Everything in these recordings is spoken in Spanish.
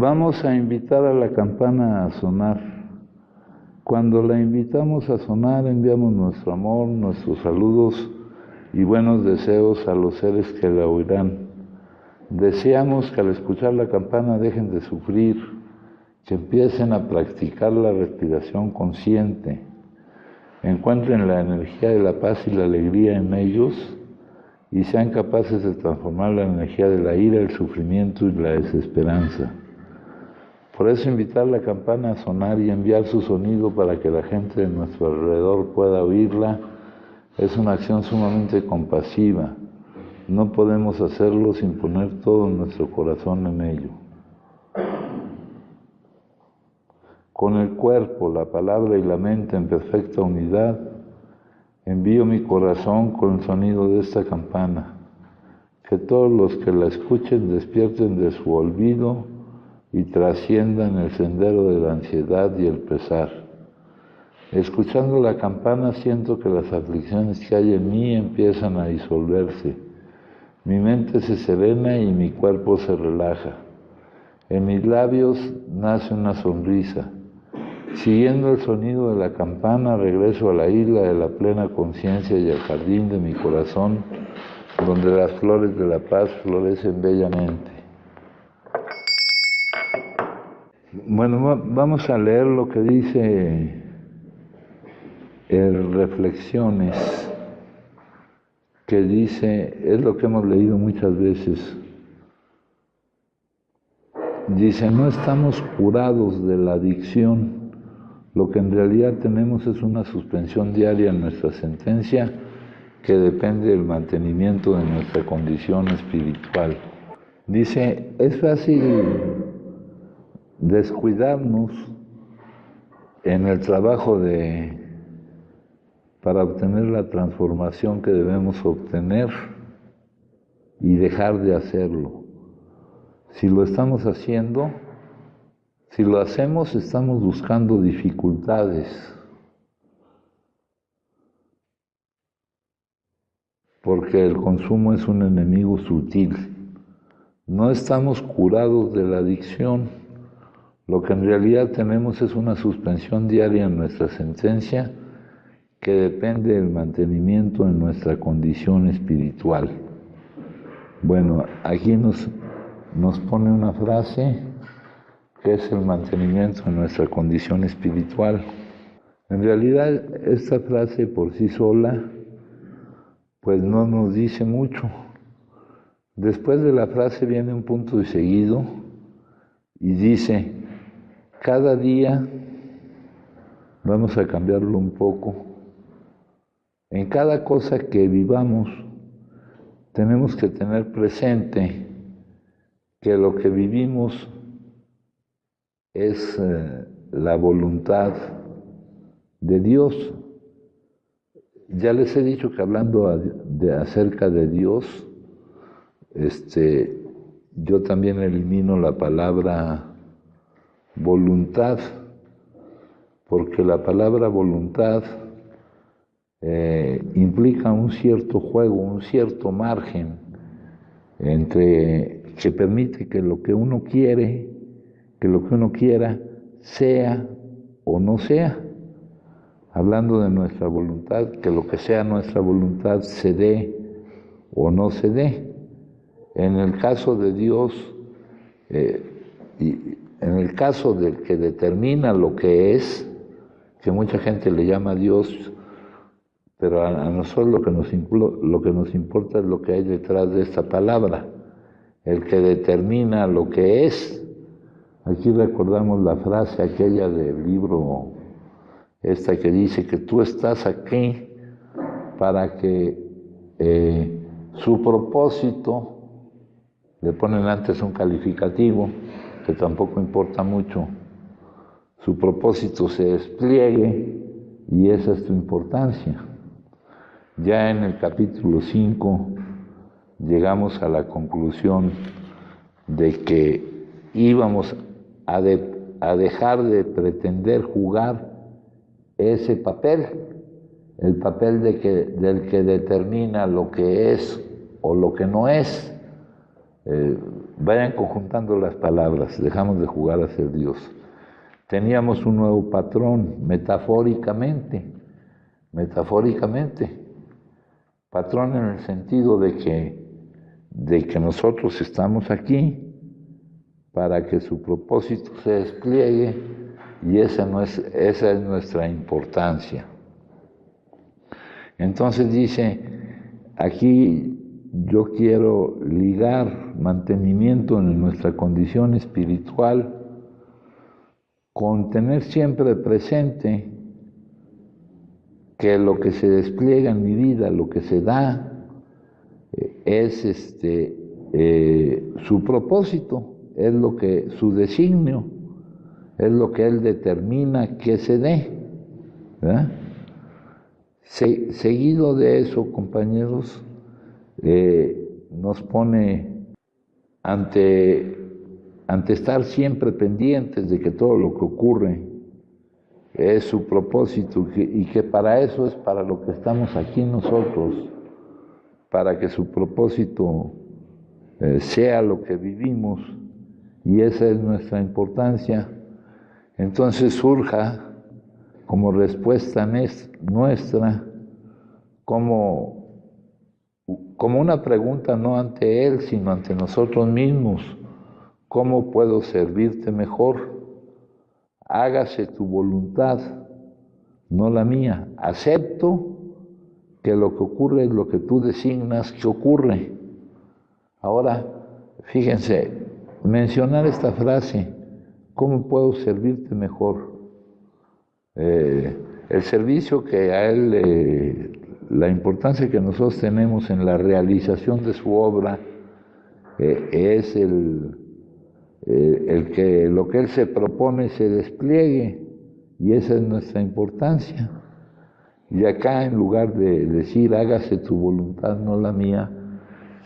Vamos a invitar a la campana a sonar. Cuando la invitamos a sonar, enviamos nuestro amor, nuestros saludos y buenos deseos a los seres que la oirán. Deseamos que al escuchar la campana dejen de sufrir, que empiecen a practicar la respiración consciente, encuentren la energía de la paz y la alegría en ellos y sean capaces de transformar la energía de la ira, el sufrimiento y la desesperanza. Por eso invitar la campana a sonar y enviar su sonido para que la gente de nuestro alrededor pueda oírla es una acción sumamente compasiva. No podemos hacerlo sin poner todo nuestro corazón en ello. Con el cuerpo, la palabra y la mente en perfecta unidad, envío mi corazón con el sonido de esta campana. Que todos los que la escuchen despierten de su olvido y trasciendan el sendero de la ansiedad y el pesar. Escuchando la campana siento que las aflicciones que hay en mí empiezan a disolverse. Mi mente se serena y mi cuerpo se relaja. En mis labios nace una sonrisa. Siguiendo el sonido de la campana, regreso a la isla de la plena conciencia y al jardín de mi corazón, donde las flores de la paz florecen bellamente. Bueno, vamos a leer lo que dice el Reflexiones, que dice, es lo que hemos leído muchas veces. Dice, no estamos curados de la adicción. Lo que en realidad tenemos es una suspensión diaria en nuestra sentencia que depende del mantenimiento de nuestra condición espiritual. Dice, es fácil descuidarnos en el trabajo para obtener la transformación que debemos obtener y dejar de hacerlo. Si lo estamos haciendo, si lo hacemos, estamos buscando dificultades. Porque el consumo es un enemigo sutil. No estamos curados de la adicción. Lo que en realidad tenemos es una suspensión diaria en nuestra sentencia que depende del mantenimiento en nuestra condición espiritual. Bueno, aquí nos pone una frase que es el mantenimiento en nuestra condición espiritual. En realidad, esta frase por sí sola, pues no nos dice mucho. Después de la frase viene un punto y seguido y dice, cada día, vamos a cambiarlo un poco, en cada cosa que vivamos, tenemos que tener presente que lo que vivimos es la voluntad de Dios. Ya les he dicho que hablando acerca de Dios, yo también elimino la palabra voluntad, porque la palabra voluntad implica un cierto juego, un cierto margen que permite que lo que uno quiere, que lo que uno quiera sea o no sea. Hablando de nuestra voluntad, que lo que sea nuestra voluntad se dé o no se dé. En el caso de Dios, y en el caso del que determina lo que es, que mucha gente le llama Dios, pero a nosotros lo que nos importa es lo que hay detrás de esta palabra, el que determina lo que es. Aquí recordamos la frase aquella del libro, esta que dice que tú estás aquí para que su propósito, le ponen antes un calificativo, que tampoco importa mucho, su propósito se despliegue y esa es tu importancia. Ya en el capítulo 5 llegamos a la conclusión de que íbamos a dejar de pretender jugar ese papel, el papel del que determina lo que es o lo que no es. Vayan conjuntando las palabras, dejamos de jugar a ser Dios. Teníamos un nuevo patrón, metafóricamente. Patrón en el sentido de que nosotros estamos aquí para que su propósito se despliegue, y esa es nuestra importancia. Entonces dice, aquí yo quiero ligar mantenimiento en nuestra condición espiritual con tener siempre presente que lo que se despliega en mi vida, lo que se da, es su propósito, es lo que su designio, es lo que él determina que se dé, ¿verdad? Seguido de eso, compañeros, nos pone ante estar siempre pendientes de que todo lo que ocurre es su propósito, y que para eso es para lo que estamos aquí nosotros, para que su propósito sea lo que vivimos, y esa es nuestra importancia. Entonces surja como respuesta nuestra, como una pregunta no ante Él, sino ante nosotros mismos: ¿cómo puedo servirte mejor? Hágase tu voluntad, no la mía. Acepto que lo que ocurre es lo que tú designas que ocurre. Ahora, fíjense, mencionar esta frase, ¿cómo puedo servirte mejor? El servicio que a Él, la importancia que nosotros tenemos en la realización de su obra, es el que lo que Él se propone se despliegue, y esa es nuestra importancia. Y acá, en lugar de decir hágase tu voluntad, no la mía,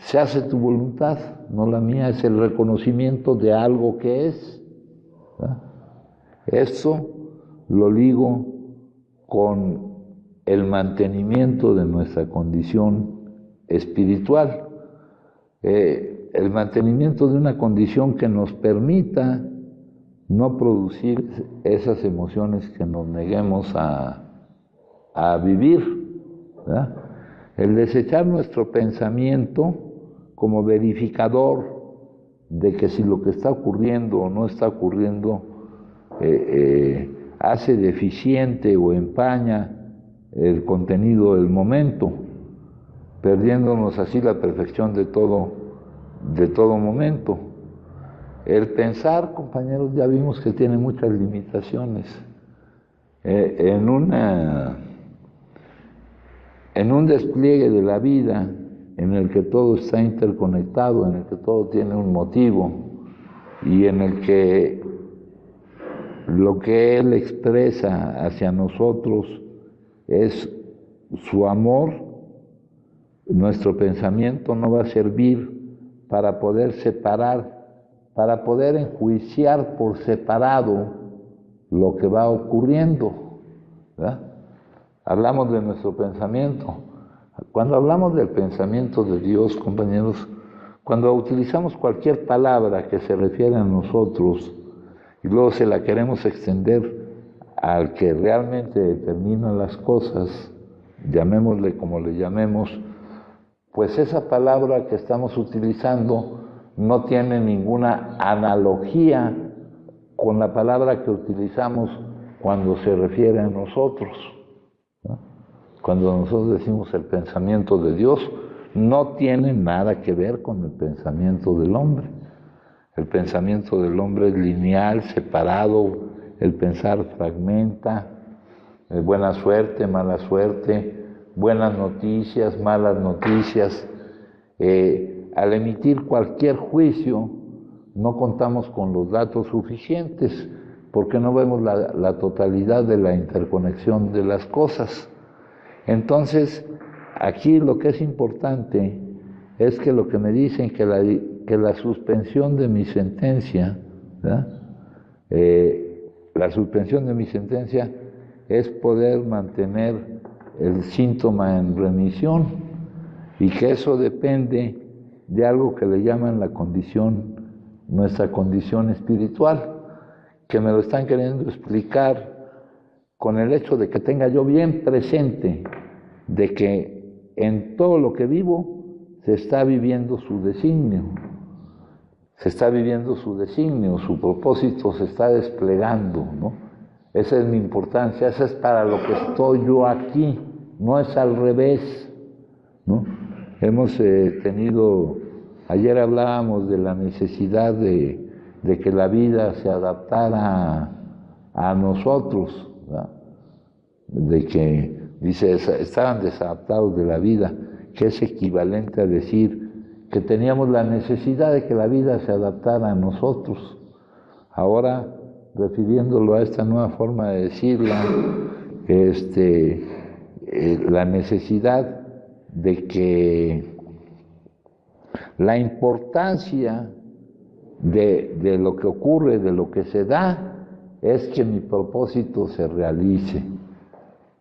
se hace tu voluntad, no la mía, es el reconocimiento de algo que es, ¿verdad? Esto lo ligo con el mantenimiento de nuestra condición espiritual. El mantenimiento de una condición que nos permita no producir esas emociones que nos neguemos a vivir, ¿verdad? El desechar nuestro pensamiento como verificador de que si lo que está ocurriendo o no está ocurriendo hace deficiente o empaña el contenido del momento, perdiéndonos así la perfección de todo momento. El pensar, compañeros, ya vimos que tiene muchas limitaciones. En un despliegue de la vida en el que todo está interconectado, en el que todo tiene un motivo, y en el que lo que Él expresa hacia nosotros es su amor, nuestro pensamiento no va a servir para poder separar, para poder enjuiciar por separado lo que va ocurriendo, ¿verdad? Hablamos de nuestro pensamiento. Cuando hablamos del pensamiento de Dios, compañeros, cuando utilizamos cualquier palabra que se refiere a nosotros y luego se la queremos extender al que realmente determina las cosas, llamémosle como le llamemos, pues esa palabra que estamos utilizando no tiene ninguna analogía con la palabra que utilizamos cuando se refiere a nosotros, ¿no? Cuando nosotros decimos el pensamiento de Dios, no tiene nada que ver con el pensamiento del hombre. El pensamiento del hombre es lineal, separado, el pensar fragmenta, buena suerte, mala suerte, buenas noticias, malas noticias. Al emitir cualquier juicio, no contamos con los datos suficientes, porque no vemos la totalidad de la interconexión de las cosas. Entonces, aquí lo que es importante es que lo que me dicen que la suspensión de mi sentencia, ¿verdad? La suspensión de mi sentencia es poder mantener el síntoma en remisión, y que eso depende de algo que le llaman la condición nuestra condición espiritual, que me lo están queriendo explicar con el hecho de que tenga yo bien presente de que en todo lo que vivo se está viviendo su designio, su propósito se está desplegando, ¿no? Esa es mi importancia, esa es para lo que estoy yo aquí, no es al revés, ¿no? Hemos tenido, ayer hablábamos de la necesidad de que la vida se adaptara a nosotros, ¿verdad? De que, dice, estaban desadaptados de la vida, que es equivalente a decir que teníamos la necesidad de que la vida se adaptara a nosotros. Ahora, refiriéndolo a esta nueva forma de decirla, la necesidad de que la importancia de lo que ocurre, de lo que se da, es que mi propósito se realice,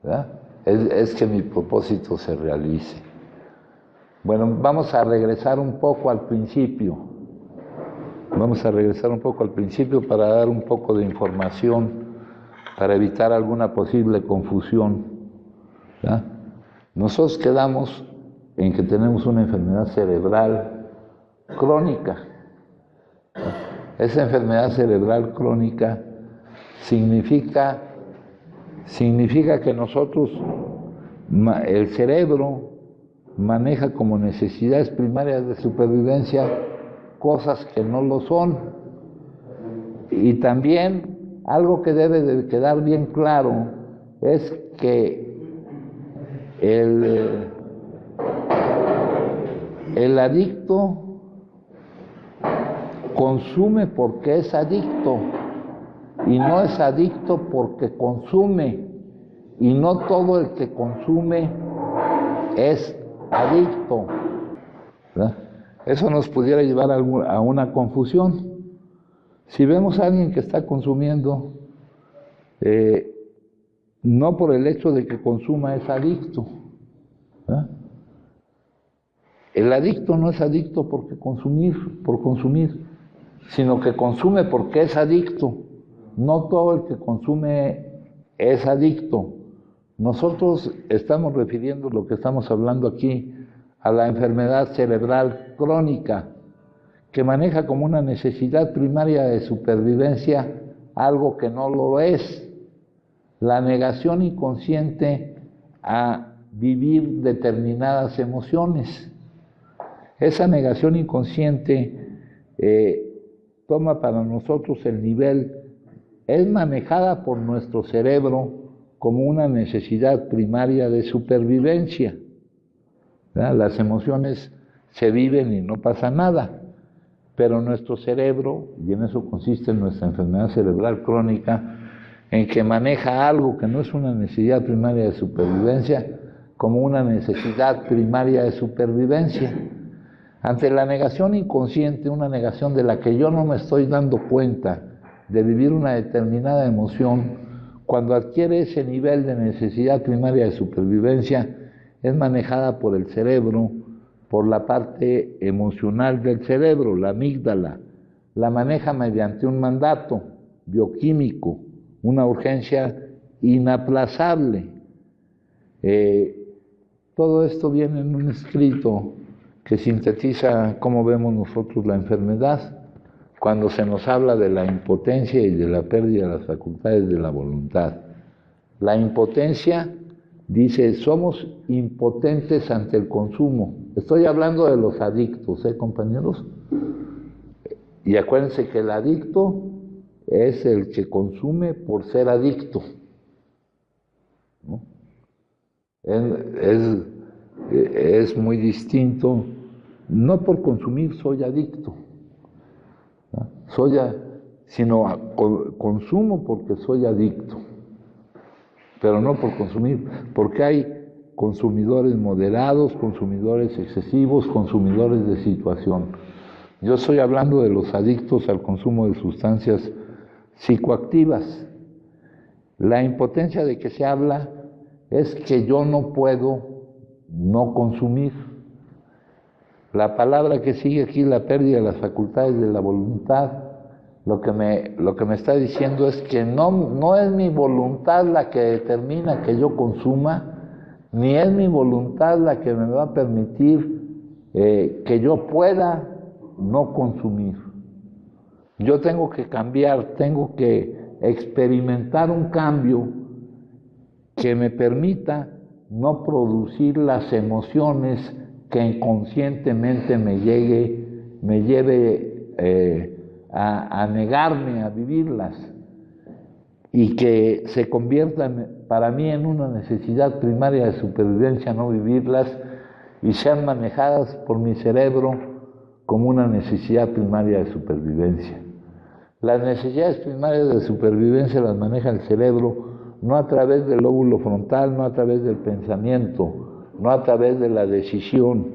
¿verdad? Es que mi propósito se realice. Bueno, vamos a regresar un poco al principio. Para dar un poco de información, para evitar alguna posible confusión, ¿verdad? Nosotros quedamos en que tenemos una enfermedad cerebral crónica. Esa enfermedad cerebral crónica significa que nosotros, el cerebro maneja como necesidades primarias de supervivencia cosas que no lo son. Y también algo que debe de quedar bien claro es que el adicto consume porque es adicto y no es adicto porque consume, y no todo el que consume es adicto, ¿verdad? Eso nos pudiera llevar a una confusión. Si vemos a alguien que está consumiendo, no por el hecho de que consuma es adicto, ¿verdad? El adicto no es adicto por consumir, sino que consume porque es adicto. No todo el que consume es adicto. Nosotros estamos refiriendo lo que estamos hablando aquí a la enfermedad cerebral crónica, que maneja como una necesidad primaria de supervivencia algo que no lo es, la negación inconsciente a vivir determinadas emociones. Esa negación inconsciente toma para nosotros el nivel, es manejada por nuestro cerebro como una necesidad primaria de supervivencia, ¿verdad? Las emociones se viven y no pasa nada, pero nuestro cerebro, y en eso consiste nuestra enfermedad cerebral crónica, en que maneja algo que no es una necesidad primaria de supervivencia como una necesidad primaria de supervivencia. Ante la negación inconsciente, una negación de la que yo no me estoy dando cuenta de vivir una determinada emoción, cuando adquiere ese nivel de necesidad primaria de supervivencia, es manejada por el cerebro, por la parte emocional del cerebro, la amígdala. La maneja mediante un mandato bioquímico, una urgencia inaplazable. Todo esto viene en un escrito que sintetiza cómo vemos nosotros la enfermedad, cuando se nos habla de la impotencia y de la pérdida de las facultades de la voluntad. La impotencia, dice, somos impotentes ante el consumo. Estoy hablando de los adictos, compañeros? Y acuérdense que el adicto es el que consume por ser adicto, ¿no? Es muy distinto. No por consumir soy adicto, ¿no? Sino consumo porque soy adicto, pero no por consumir, porque hay consumidores moderados, consumidores excesivos, consumidores de situación. Yo estoy hablando de los adictos al consumo de sustancias psicoactivas. La impotencia de que se habla es que yo no puedo no consumir. La palabra que sigue aquí, la pérdida de las facultades de la voluntad, lo que me está diciendo es que no es mi voluntad la que determina que yo consuma, ni es mi voluntad la que me va a permitir que yo pueda no consumir. Yo tengo que cambiar, tengo que experimentar un cambio que me permita no producir las emociones que inconscientemente me lleve a negarme a vivirlas y que se conviertan para mí en una necesidad primaria de supervivencia no vivirlas y sean manejadas por mi cerebro como una necesidad primaria de supervivencia. Las necesidades primarias de supervivencia las maneja el cerebro, no a través del lóbulo frontal, no a través del pensamiento, no a través de la decisión.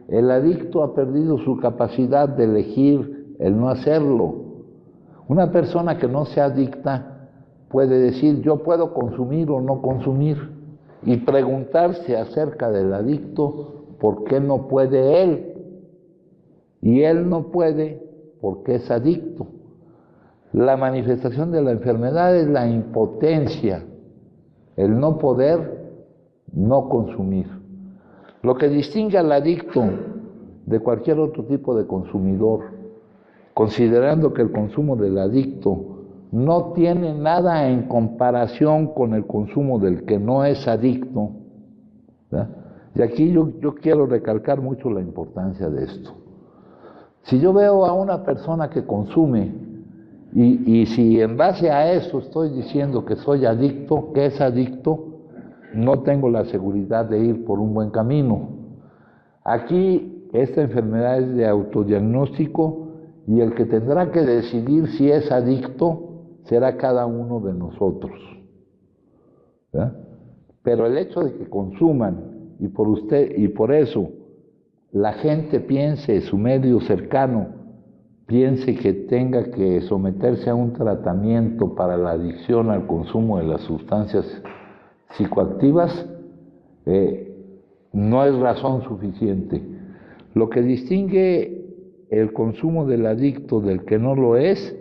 El adicto ha perdido su capacidad de elegir el no hacerlo. Una persona que no sea adicta puede decir, yo puedo consumir o no consumir, y preguntarse acerca del adicto, ¿por qué no puede él? Y él no puede porque es adicto. La manifestación de la enfermedad es la impotencia, el no poder no consumir. Lo que distingue al adicto de cualquier otro tipo de consumidor, considerando que el consumo del adicto no tiene nada en comparación con el consumo del que no es adicto, ¿verdad? Y aquí yo quiero recalcar mucho la importancia de esto. Si yo veo a una persona que consume, y si en base a eso estoy diciendo que soy adicto, que es adicto, no tengo la seguridad de ir por un buen camino. Aquí esta enfermedad es de autodiagnóstico y el que tendrá que decidir si es adicto será cada uno de nosotros, ¿verdad? Pero el hecho de que consuman y por eso la gente piense, su medio cercano, piense que tenga que someterse a un tratamiento para la adicción al consumo de las sustancias psicoactivas, no es razón suficiente. Lo que distingue el consumo del adicto del que no lo es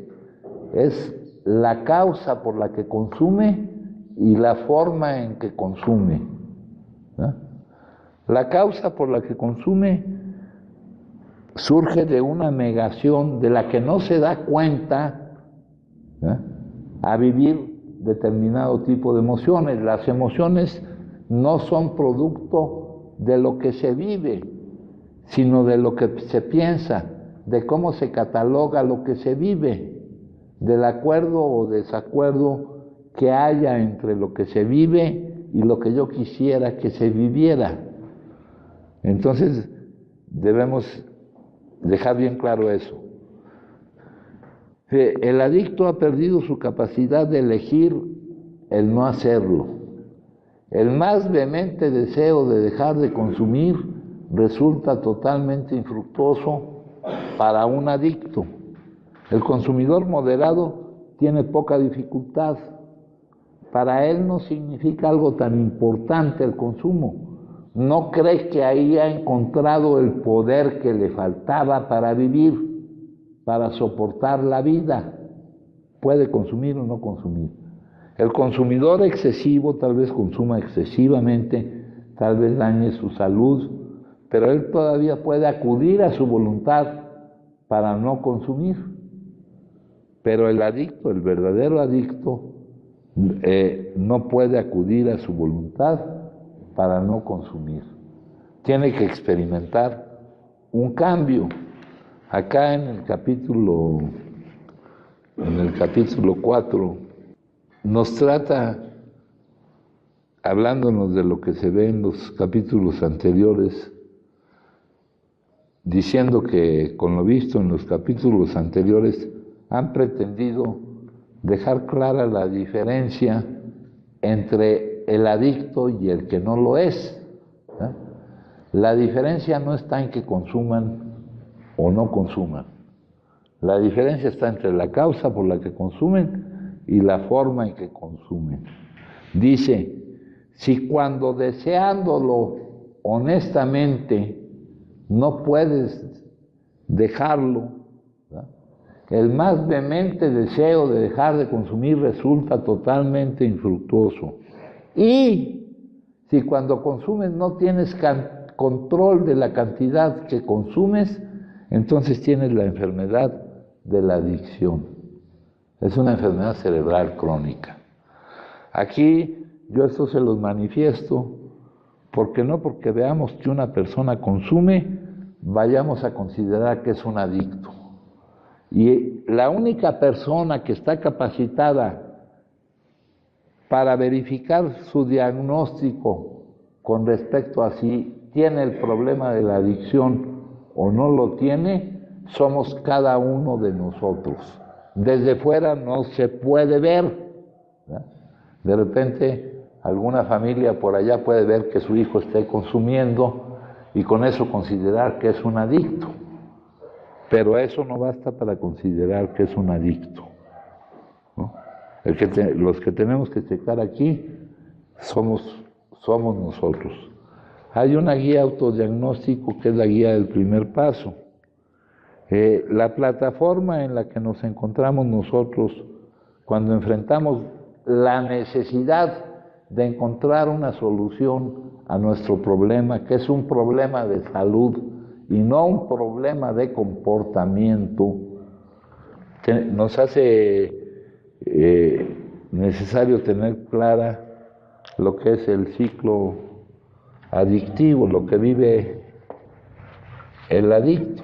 la causa por la que consume y la forma en que consume, ¿no? La causa por la que consume surge de una negación de la que no se da cuenta, ¿eh?, a vivir determinado tipo de emociones. Las emociones no son producto de lo que se vive, sino de lo que se piensa, de cómo se cataloga lo que se vive, del acuerdo o desacuerdo que haya entre lo que se vive y lo que yo quisiera que se viviera. Entonces, debemos dejar bien claro eso. El adicto ha perdido su capacidad de elegir el no hacerlo. El más vehemente deseo de dejar de consumir resulta totalmente infructuoso para un adicto. El consumidor moderado tiene poca dificultad. Para él no significa algo tan importante el consumo. No cree que ahí ha encontrado el poder que le faltaba para vivir, para soportar la vida. Puede consumir o no consumir. El consumidor excesivo tal vez consuma excesivamente, tal vez dañe su salud, pero él todavía puede acudir a su voluntad para no consumir. Pero el adicto, el verdadero adicto, no puede acudir a su voluntad para no consumir. Tiene que experimentar un cambio. Acá en el capítulo 4 nos trata, hablándonos de lo que se ve en los capítulos anteriores, diciendo que con lo visto en los capítulos anteriores han pretendido dejar clara la diferencia entre el adicto y el que no lo es, ¿eh? La diferencia no está en que consuman o no consuman. La diferencia está entre la causa por la que consumen y la forma en que consumen. Dice, si cuando deseándolo honestamente no puedes dejarlo, ¿verdad? El más vehemente deseo de dejar de consumir resulta totalmente infructuoso. Y si cuando consumes no tienes control de la cantidad que consumes, entonces tienes la enfermedad de la adicción. Es una enfermedad cerebral crónica. Aquí yo esto se los manifiesto porque veamos que una persona consume, vayamos a considerar que es un adicto. Y la única persona que está capacitada para verificar su diagnóstico con respecto a si tiene el problema de la adicción o no lo tiene, somos cada uno de nosotros. Desde fuera no se puede ver, ¿verdad? De repente alguna familia por allá puede ver que su hijo esté consumiendo y con eso considerar que es un adicto. Pero eso no basta para considerar que es un adicto, ¿no? Los que tenemos que checar aquí somos nosotros. Hay una guía autodiagnóstico que es la guía del primer paso. La plataforma en la que nos encontramos nosotros cuando enfrentamos la necesidad de encontrar una solución a nuestro problema, que es un problema de salud y no un problema de comportamiento, nos hace necesario tener clara lo que es el ciclo adictivo, lo que vive el adicto.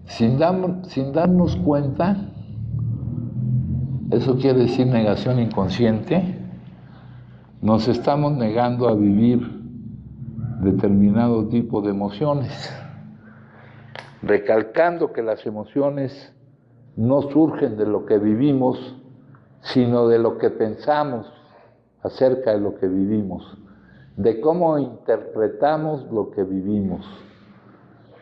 Sin darnos cuenta, eso quiere decir negación inconsciente, nos estamos negando a vivir determinado tipo de emociones, recalcando que las emociones no surgen de lo que vivimos, sino de lo que pensamos acerca de lo que vivimos, de cómo interpretamos lo que vivimos,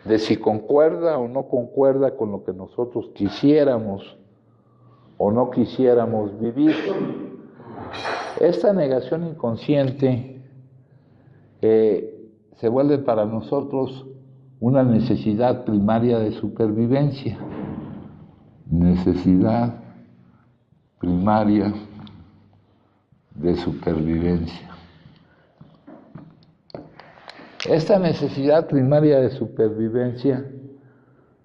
de si concuerda o no concuerda con lo que nosotros quisiéramos o no quisiéramos vivir. Esta negación inconsciente se vuelve para nosotros una necesidad primaria de supervivencia. Necesidad primaria de supervivencia. Esta necesidad primaria de supervivencia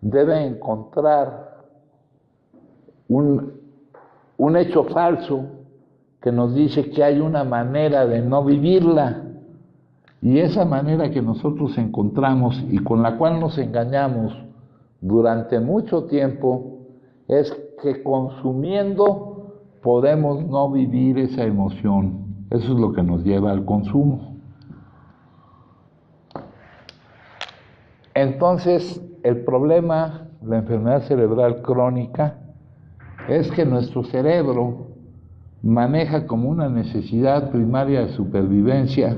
debe encontrar un hecho falso que nos dice que hay una manera de no vivirla, y esa manera que nosotros encontramos y con la cual nos engañamos durante mucho tiempo es que consumiendo podemos no vivir esa emoción. Eso es lo que nos lleva al consumo. Entonces, el problema, la enfermedad cerebral crónica, es que nuestro cerebro maneja como una necesidad primaria de supervivencia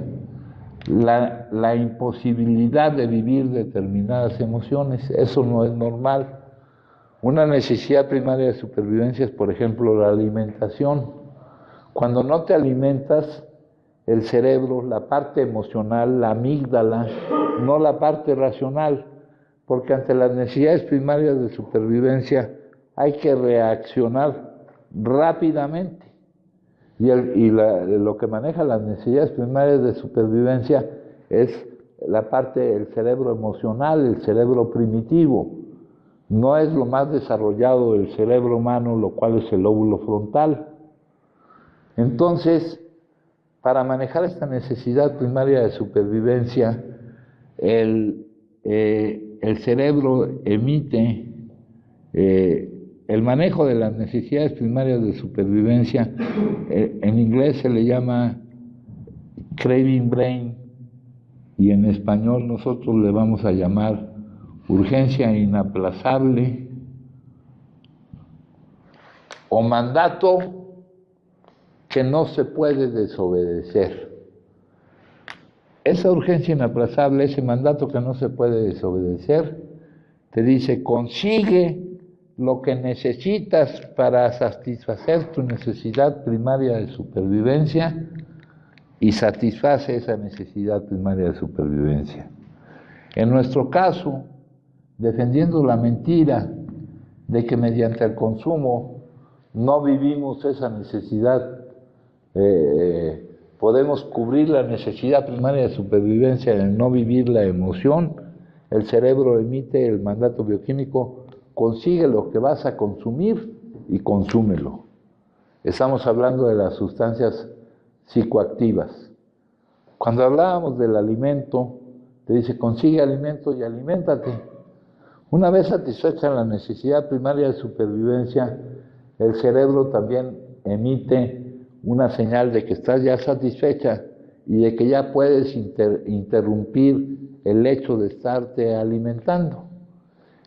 la imposibilidad de vivir determinadas emociones. Eso no es normal. Una necesidad primaria de supervivencia es, por ejemplo, la alimentación. Cuando no te alimentas, el cerebro, la parte emocional, la amígdala, no la parte racional, porque ante las necesidades primarias de supervivencia hay que reaccionar rápidamente. Lo que maneja las necesidades primarias de supervivencia es la parte del cerebro emocional, el cerebro primitivo. No es lo más desarrollado del cerebro humano, lo cual es el lóbulo frontal. Entonces, para manejar esta necesidad primaria de supervivencia, el cerebro emite el manejo de las necesidades primarias de supervivencia. En inglés se le llama craving brain y en español nosotros le vamos a llamar urgencia inaplazable o mandato que no se puede desobedecer. Esa urgencia inaplazable, ese mandato que no se puede desobedecer, te dice: consigue lo que necesitas para satisfacer tu necesidad primaria de supervivencia y satisface esa necesidad primaria de supervivencia. En nuestro caso, defendiendo la mentira de que mediante el consumo no vivimos esa necesidad, podemos cubrir la necesidad primaria de supervivencia en no vivir la emoción, el cerebro emite el mandato bioquímico: consigue lo que vas a consumir y consúmelo. Estamos hablando de las sustancias psicoactivas. Cuando hablábamos del alimento, te dice: consigue alimento y aliméntate. Una vez satisfecha la necesidad primaria de supervivencia, el cerebro también emite una señal de que estás ya satisfecha y de que ya puedes interrumpir el hecho de estarte alimentando.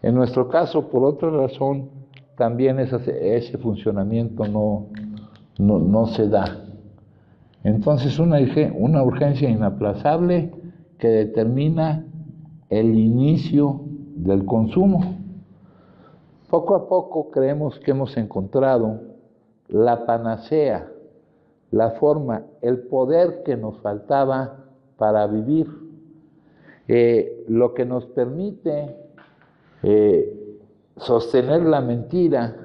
En nuestro caso, por otra razón, también ese funcionamiento no se da. Entonces, una urgencia inaplazable que determina el inicio del consumo. Poco a poco creemos que hemos encontrado la panacea, la forma, el poder que nos faltaba para vivir, lo que nos permite sostener la mentira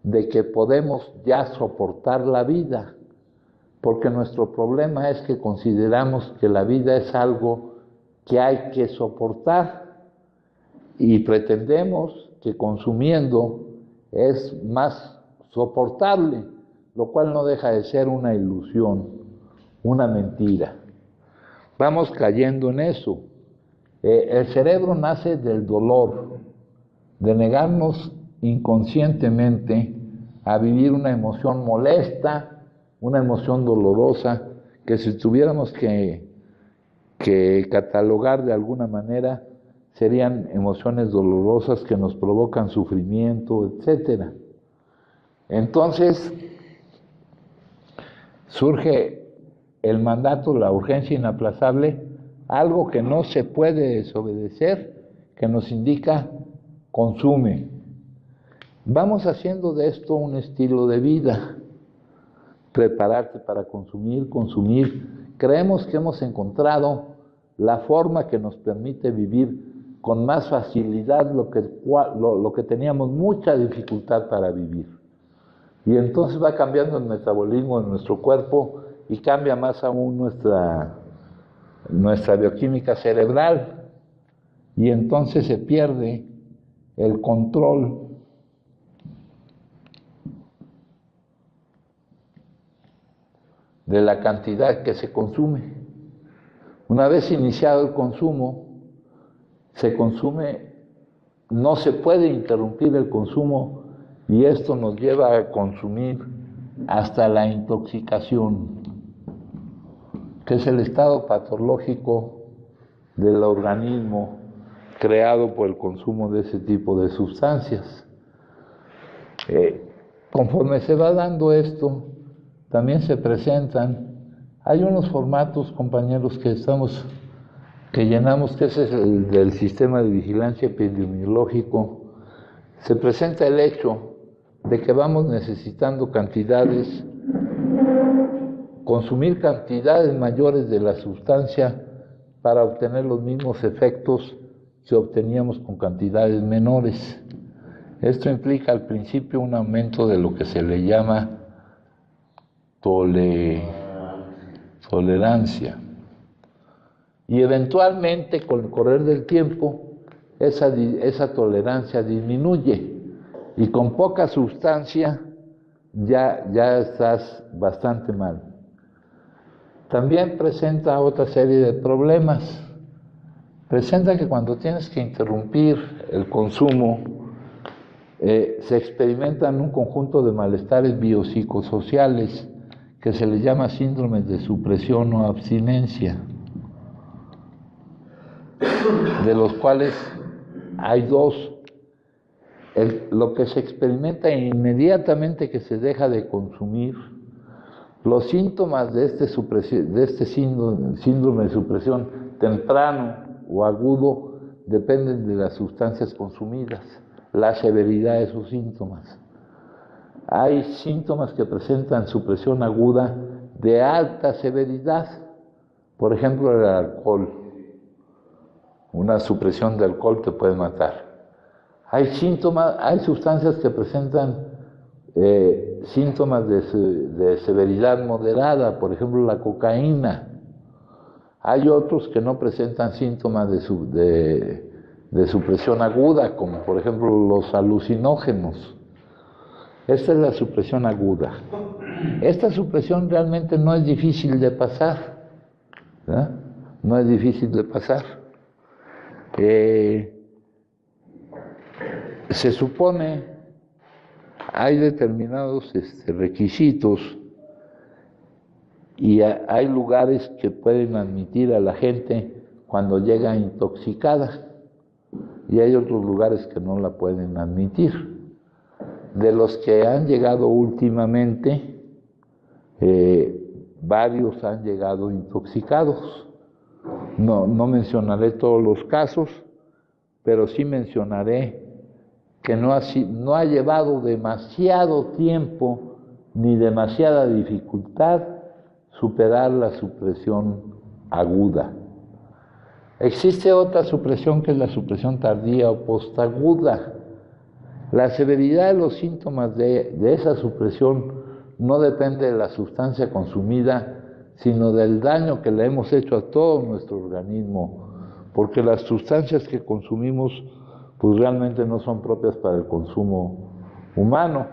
de que podemos ya soportar la vida, porque nuestro problema es que consideramos que la vida es algo que hay que soportar y pretendemos que consumiendo es más soportable, lo cual no deja de ser una ilusión, una mentira. Vamos cayendo en eso. El cerebro nace del dolor, de negarnos inconscientemente a vivir una emoción molesta, una emoción dolorosa, que si tuviéramos que catalogar de alguna manera, serían emociones dolorosas que nos provocan sufrimiento, etc. Entonces, surge el mandato, la urgencia inaplazable, algo que no se puede desobedecer, que nos indica: consume. Vamos haciendo de esto un estilo de vida. Prepararte para consumir, consumir. Creemos que hemos encontrado la forma que nos permite vivir con más facilidad lo que teníamos mucha dificultad para vivir. Y entonces va cambiando el metabolismo de nuestro cuerpo y cambia más aún nuestra bioquímica cerebral. Y entonces se pierde el control de la cantidad que se consume. Una vez iniciado el consumo, se consume, no se puede interrumpir el consumo, y esto nos lleva a consumir hasta la intoxicación, que es el estado patológico del organismo creado por el consumo de ese tipo de sustancias. Conforme se va dando esto, también se presentan, hay unos formatos, compañeros, que llenamos, que ese es el del sistema de vigilancia epidemiológico. Se presenta el hecho de que vamos necesitando consumir cantidades mayores de la sustancia para obtener los mismos efectos que obteníamos con cantidades menores. Esto implica al principio un aumento de lo que se le llama tolerancia. Y eventualmente, con el correr del tiempo, esa tolerancia disminuye, y con poca sustancia ya estás bastante mal. También presenta otra serie de problemas. Presenta que cuando tienes que interrumpir el consumo, se experimentan un conjunto de malestares biopsicosociales que se les llama síndromes de supresión o abstinencia, de los cuales hay dos. Lo que se experimenta inmediatamente que se deja de consumir, los síntomas de este síndrome de supresión temprano o agudo dependen de las sustancias consumidas, la severidad de sus síntomas. Hay síntomas que presentan supresión aguda de alta severidad, por ejemplo el alcohol. Una supresión de alcohol te puede matar. Hay síntomas, hay sustancias que presentan síntomas de severidad moderada, por ejemplo la cocaína. Hay otros que no presentan síntomas de supresión aguda, como por ejemplo los alucinógenos. Esta es la supresión aguda. Esta supresión realmente no es difícil de pasar, ¿verdad? No es difícil de pasar. Se supone, hay determinados requisitos y hay lugares que pueden admitir a la gente cuando llega intoxicada y hay otros lugares que no la pueden admitir. De los que han llegado últimamente, varios han llegado intoxicados. No mencionaré todos los casos, pero sí mencionaré que no ha llevado demasiado tiempo ni demasiada dificultad superar la supresión aguda. Existe otra supresión que es la supresión tardía o postaguda. La severidad de los síntomas de esa supresión no depende de la sustancia consumida, sino del daño que le hemos hecho a todo nuestro organismo, porque las sustancias que consumimos pues realmente no son propias para el consumo humano.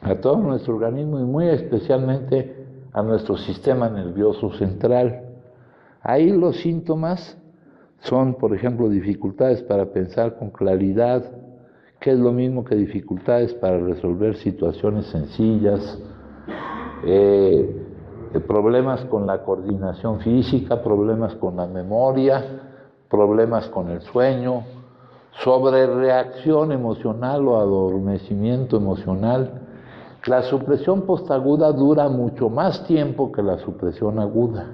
A todo nuestro organismo y muy especialmente a nuestro sistema nervioso central. Ahí los síntomas son, por ejemplo, dificultades para pensar con claridad, que es lo mismo que dificultades para resolver situaciones sencillas, problemas con la coordinación física, problemas con la memoria, problemas con el sueño, sobrereacción emocional o adormecimiento emocional. La supresión postaguda dura mucho más tiempo que la supresión aguda.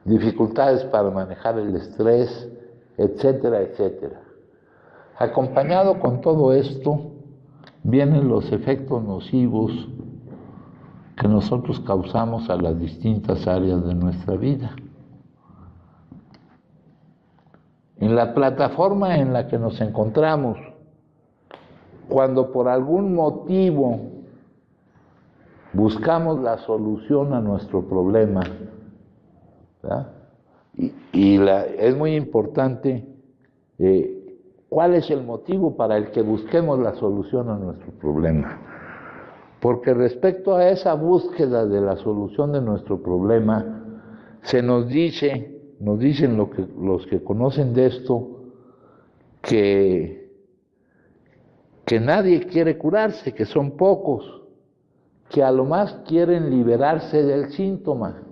Dificultades para manejar el estrés, etcétera, etcétera. Acompañado con todo esto, vienen los efectos nocivos que nosotros causamos a las distintas áreas de nuestra vida. En la plataforma en la que nos encontramos, cuando por algún motivo buscamos la solución a nuestro problema, ¿verdad? Es muy importante cuál es el motivo para el que busquemos la solución a nuestro problema. Porque respecto a esa búsqueda de la solución de nuestro problema, se nos dicen los que conocen de esto, que nadie quiere curarse, que son pocos, que a lo más quieren liberarse del síntoma,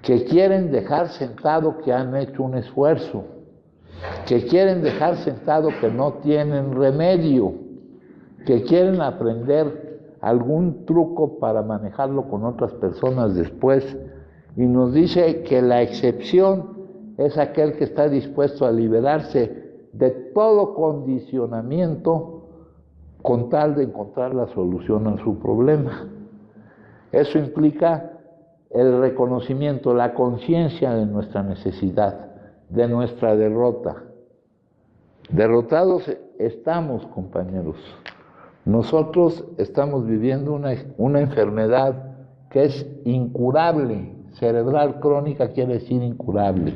que quieren dejar sentado que han hecho un esfuerzo, que quieren dejar sentado que no tienen remedio, que quieren aprender algún truco para manejarlo con otras personas después, y nos dice que la excepción es aquel que está dispuesto a liberarse de todo condicionamiento con tal de encontrar la solución a su problema. Eso implica el reconocimiento, la conciencia de nuestra necesidad, de nuestra derrota. Derrotados estamos, compañeros. Nosotros estamos viviendo una enfermedad que es incurable. Cerebral crónica quiere decir incurable,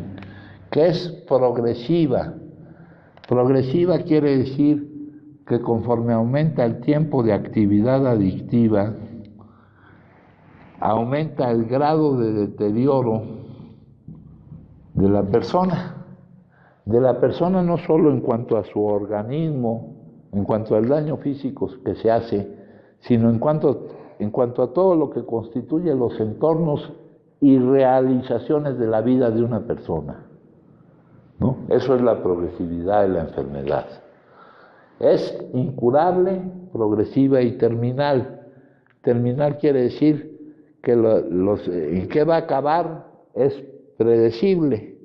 que es progresiva. Progresiva quiere decir que conforme aumenta el tiempo de actividad adictiva, aumenta el grado de deterioro de la persona no solo en cuanto a su organismo, en cuanto al daño físico que se hace, sino en cuanto a todo lo que constituye los entornos y realizaciones de la vida de una persona, ¿no? Eso es la progresividad de la enfermedad. Es incurable, progresiva y terminal. Terminal quiere decir que en qué va a acabar es predecible,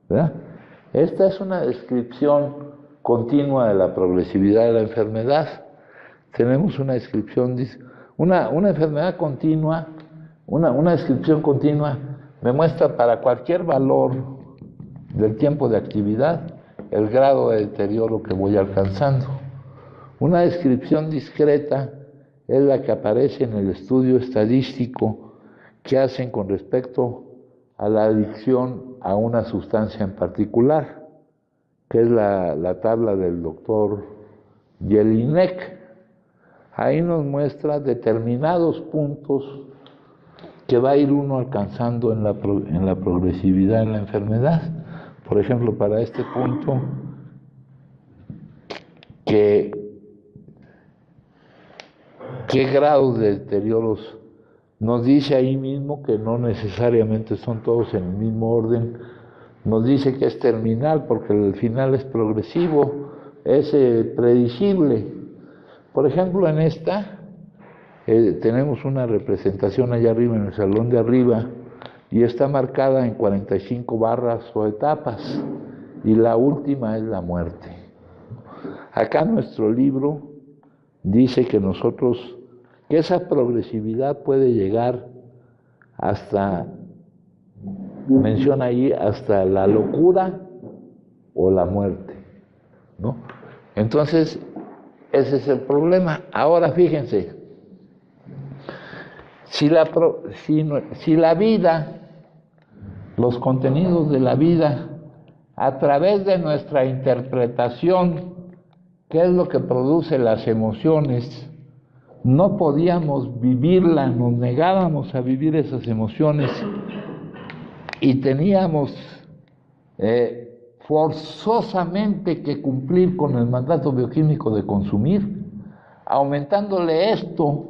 ¿verdad? Esta es una descripción continua de la progresividad de la enfermedad. Tenemos una descripción, una enfermedad continua, una descripción continua me muestra para cualquier valor del tiempo de actividad, el grado de deterioro que voy alcanzando. Una descripción discreta es la que aparece en el estudio estadístico que hacen con respecto a la adicción a una sustancia en particular, que es la tabla del doctor Jelinek. Ahí nos muestra determinados puntos que va a ir uno alcanzando en la progresividad en la enfermedad. Por ejemplo, para este punto, ¿qué grados de deterioros? Nos dice ahí mismo que no necesariamente son todos en el mismo orden. Nos dice que es terminal porque el final es progresivo, es predecible. Por ejemplo, en esta tenemos una representación allá arriba, en el salón de arriba, y está marcada en 45 barras o etapas, y la última es la muerte. Acá nuestro libro dice que esa progresividad puede llegar hasta, menciona ahí, hasta la locura o la muerte, ¿no? Entonces, ese es el problema. Ahora fíjense, si la vida, los contenidos de la vida, a través de nuestra interpretación, ¿qué es lo que produce las emociones? No podíamos vivirla, nos negábamos a vivir esas emociones y teníamos forzosamente que cumplir con el mandato bioquímico de consumir, aumentándole esto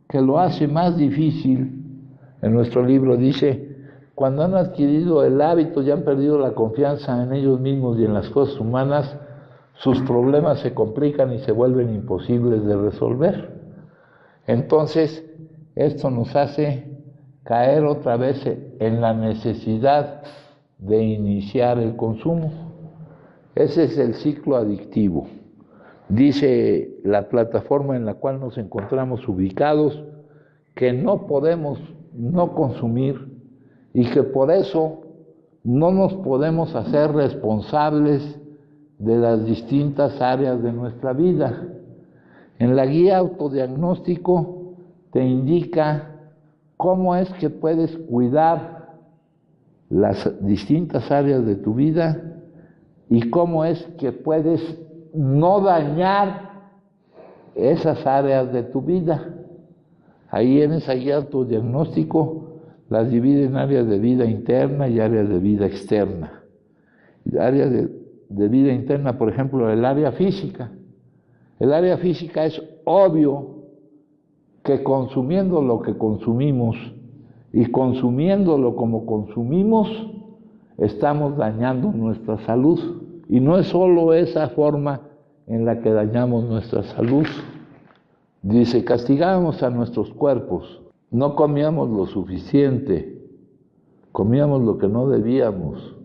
que lo hace más difícil. En nuestro libro dice, cuando han adquirido el hábito y han perdido la confianza en ellos mismos y en las cosas humanas, sus problemas se complican y se vuelven imposibles de resolver. Entonces, esto nos hace caer otra vez en la necesidad de iniciar el consumo. Ese es el ciclo adictivo. Dice la plataforma en la cual nos encontramos ubicados que no podemos no consumir y que por eso no nos podemos hacer responsables de las distintas áreas de nuestra vida. En la guía autodiagnóstico te indica cómo es que puedes cuidar las distintas áreas de tu vida y cómo es que puedes no dañar esas áreas de tu vida. Ahí en esa guía autodiagnóstico las divide en áreas de vida interna y áreas de vida externa. Áreas de vida interna, por ejemplo, el área física. El área física es obvio que consumiendo lo que consumimos y consumiéndolo como consumimos, estamos dañando nuestra salud. Y no es solo esa forma en la que dañamos nuestra salud. Dice, castigábamos a nuestros cuerpos, no comíamos lo suficiente, comíamos lo que no debíamos,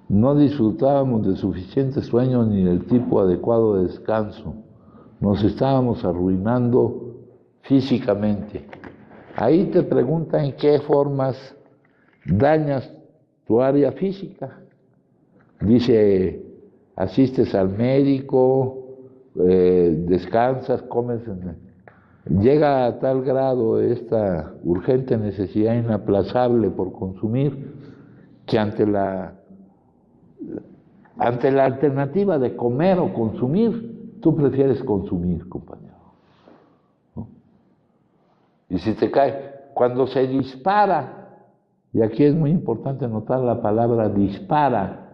no disfrutábamos de suficiente sueño ni del tipo adecuado de descanso. Nos estábamos arruinando físicamente. Ahí te preguntan en qué formas dañas tu área física. Dice, asistes al médico, descansas, comes. Llega a tal grado esta urgente necesidad inaplazable por consumir que ante la alternativa de comer o consumir, tú prefieres consumir, compañero, ¿no? Y si te cae, cuando se dispara, y aquí es muy importante notar la palabra dispara,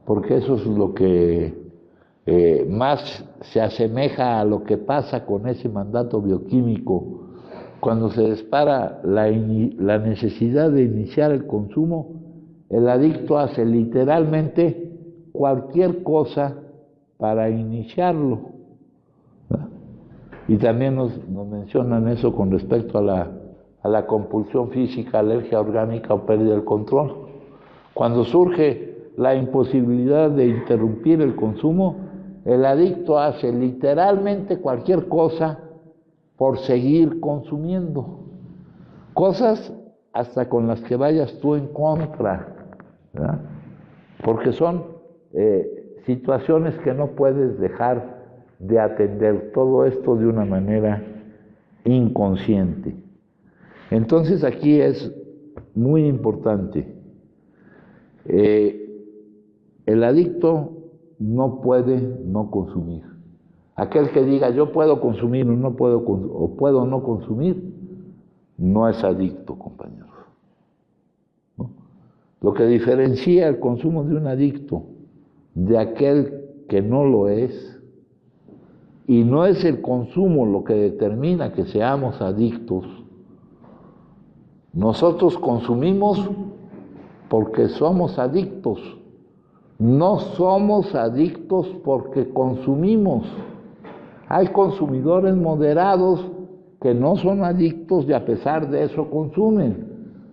porque eso es lo que más se asemeja a lo que pasa con ese mandato bioquímico. Cuando se dispara la necesidad de iniciar el consumo, el adicto hace literalmente cualquier cosa para iniciarlo, ¿verdad? Y también nos mencionan eso con respecto a la compulsión física, alergia orgánica o pérdida del control. Cuando surge la imposibilidad de interrumpir el consumo, el adicto hace literalmente cualquier cosa por seguir consumiendo. Cosas hasta con las que vayas tú en contra, ¿verdad? porque son situaciones que no puedes dejar de atender, todo esto de una manera inconsciente. Entonces aquí es muy importante, el adicto no puede no consumir. Aquel que diga yo puedo consumir o puedo no consumir, no es adicto, compañeros, ¿no? Lo que diferencia el consumo de un adicto de aquel que no lo es, y no es el consumo lo que determina que seamos adictos. Nosotros consumimos porque somos adictos, no somos adictos porque consumimos. Hay consumidores moderados que no son adictos y a pesar de eso consumen.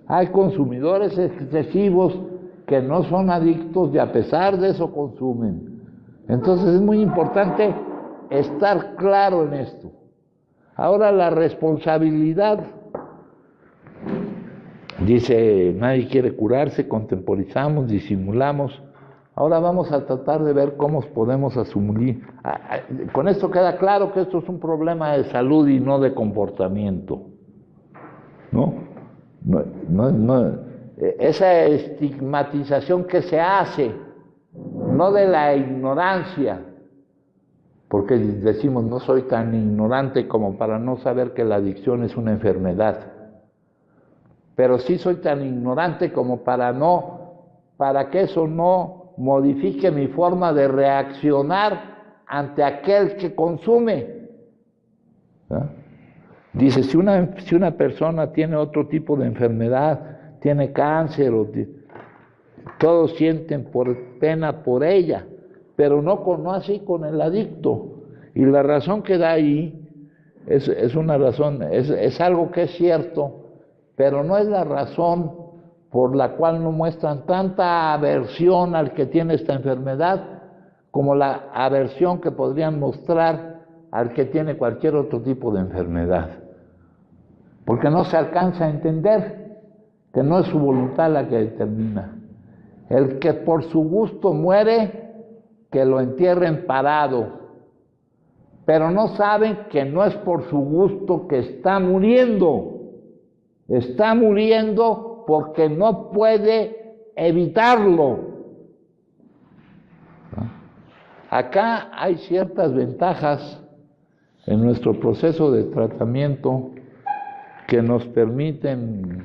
Hay consumidores excesivos que no son adictos y a pesar de eso consumen. Entonces es muy importante estar claro en esto. Ahora la responsabilidad, dice, nadie quiere curarse, contemporizamos, disimulamos. Ahora vamos a tratar de ver cómo podemos asumir. Con esto queda claro que esto es un problema de salud y no de comportamiento, ¿no? Esa estigmatización que se hace, no de la ignorancia, porque decimos no soy tan ignorante como para no saber que la adicción es una enfermedad, pero sí soy tan ignorante como para que eso no modifique mi forma de reaccionar ante aquel que consume. ¿Ah? Dice, si una persona tiene otro tipo de enfermedad, tiene cáncer, todos sienten pena por ella, pero no así con el adicto. Y la razón que da ahí es una razón, es algo que es cierto, pero no es la razón por la cual no muestran tanta aversión al que tiene esta enfermedad como la aversión que podrían mostrar al que tiene cualquier otro tipo de enfermedad. Porque no se alcanza a entender que no es su voluntad la que determina. El que por su gusto muere, que lo entierren parado. Pero no saben que no es por su gusto que está muriendo. Está muriendo porque no puede evitarlo. Acá hay ciertas ventajas en nuestro proceso de tratamiento que nos permiten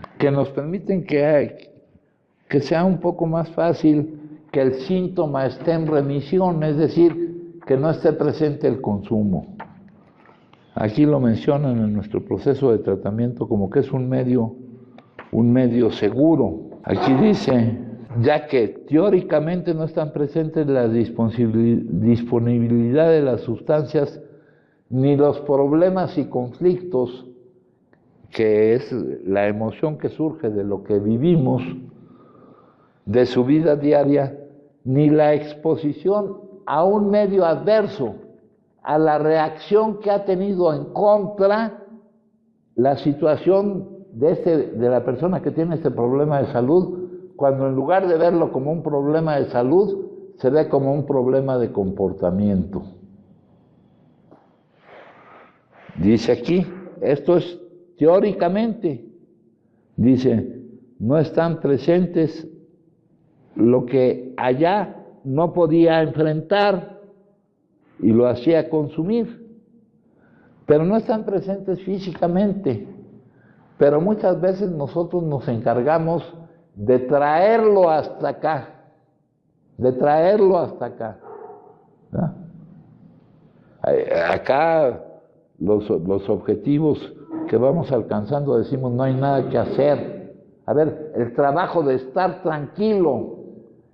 que sea un poco más fácil que el síntoma esté en remisión, es decir, que no esté presente el consumo. Aquí lo mencionan en nuestro proceso de tratamiento como que es un medio seguro. Aquí dice, ya que teóricamente no están presentes la disponibilidad de las sustancias ni los problemas y conflictos, que es la emoción que surge de lo que vivimos, de su vida diaria, ni la exposición a un medio adverso, a la reacción que ha tenido en contra la situación de la persona que tiene este problema de salud, cuando en lugar de verlo como un problema de salud, se ve como un problema de comportamiento. Dice aquí, esto es teóricamente, dice, no están presentes lo que allá no podía enfrentar y lo hacía consumir, pero no están presentes físicamente, pero muchas veces nosotros nos encargamos de traerlo hasta acá, ¿no? Acá los objetivos que vamos alcanzando decimos no hay nada que hacer. A ver, el trabajo de estar tranquilo,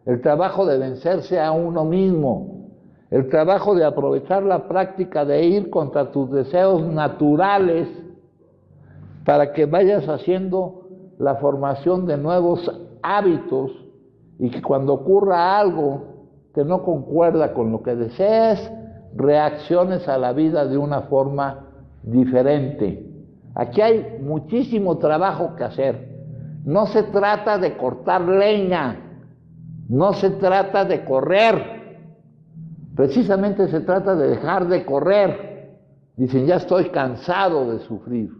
el trabajo de vencerse a uno mismo, el trabajo de aprovechar la práctica de ir contra tus deseos naturales para que vayas haciendo la formación de nuevos hábitos y que cuando ocurra algo que no concuerda con lo que desees, reacciones a la vida de una forma diferente. Aquí hay muchísimo trabajo que hacer. No se trata de cortar leña, No se trata de correr, precisamente se trata de dejar de correr. Dicen, ya estoy cansado de sufrir.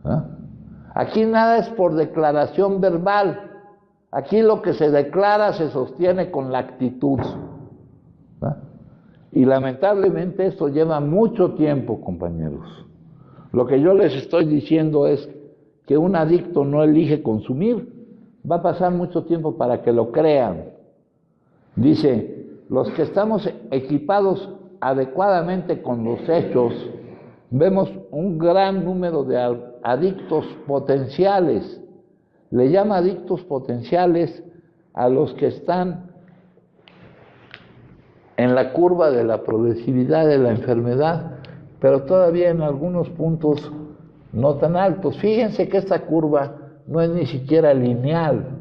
¿Ah? Aquí nada es por declaración verbal. Aquí lo que se declara se sostiene con la actitud. ¿Ah? Y lamentablemente esto lleva mucho tiempo, compañeros. Lo que yo les estoy diciendo es que un adicto no elige consumir. Va a pasar mucho tiempo para que lo crean. Dice, los que estamos equipados adecuadamente con los hechos, vemos un gran número de adictos potenciales. Le llama adictos potenciales a los que están en la curva de la progresividad de la enfermedad, pero todavía en algunos puntos no tan altos. Fíjense que esta curva no es ni siquiera lineal,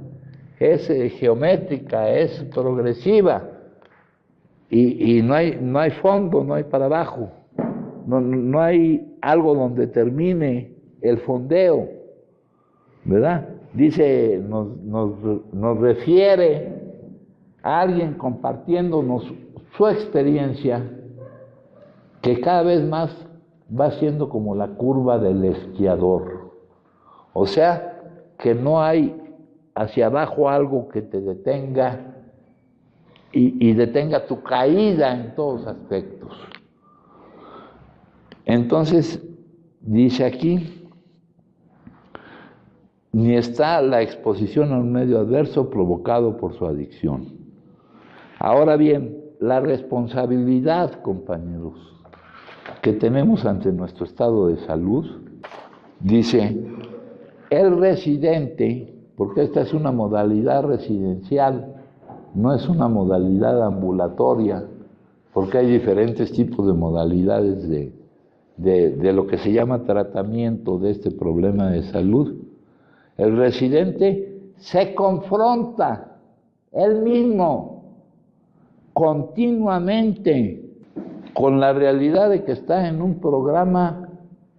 es geométrica, es progresiva, y no hay fondo, no hay para abajo, no hay algo donde termine el fondeo, ¿verdad? Dice, nos refiere a alguien compartiéndonos su experiencia, que cada vez más va siendo como la curva del esquiador. O sea, que no hay hacia abajo algo que te detenga y detenga tu caída en todos aspectos. Entonces, dice aquí, ni está la exposición a un medio adverso provocado por su adicción. Ahora bien, la responsabilidad, compañeros, que tenemos ante nuestro estado de salud, dice, el residente, porque esta es una modalidad residencial, no es una modalidad ambulatoria, porque hay diferentes tipos de modalidades de lo que se llama tratamiento de este problema de salud. El residente se confronta él mismo continuamente con la realidad de que está en un programa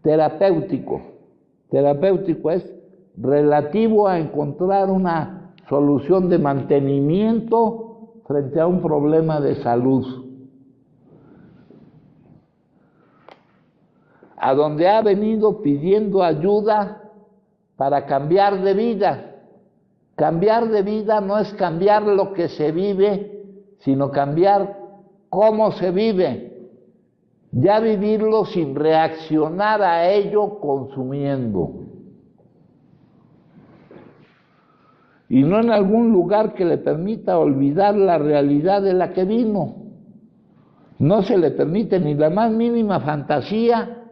terapéutico. Terapéutico es relativo a encontrar una solución de mantenimiento frente a un problema de salud, a donde ha venido pidiendo ayuda para cambiar de vida. Cambiar de vida no es cambiar lo que se vive, sino cambiar cómo se vive. Ya vivirlo sin reaccionar a ello consumiendo. Y no en algún lugar que le permita olvidar la realidad de la que vino. No se le permite ni la más mínima fantasía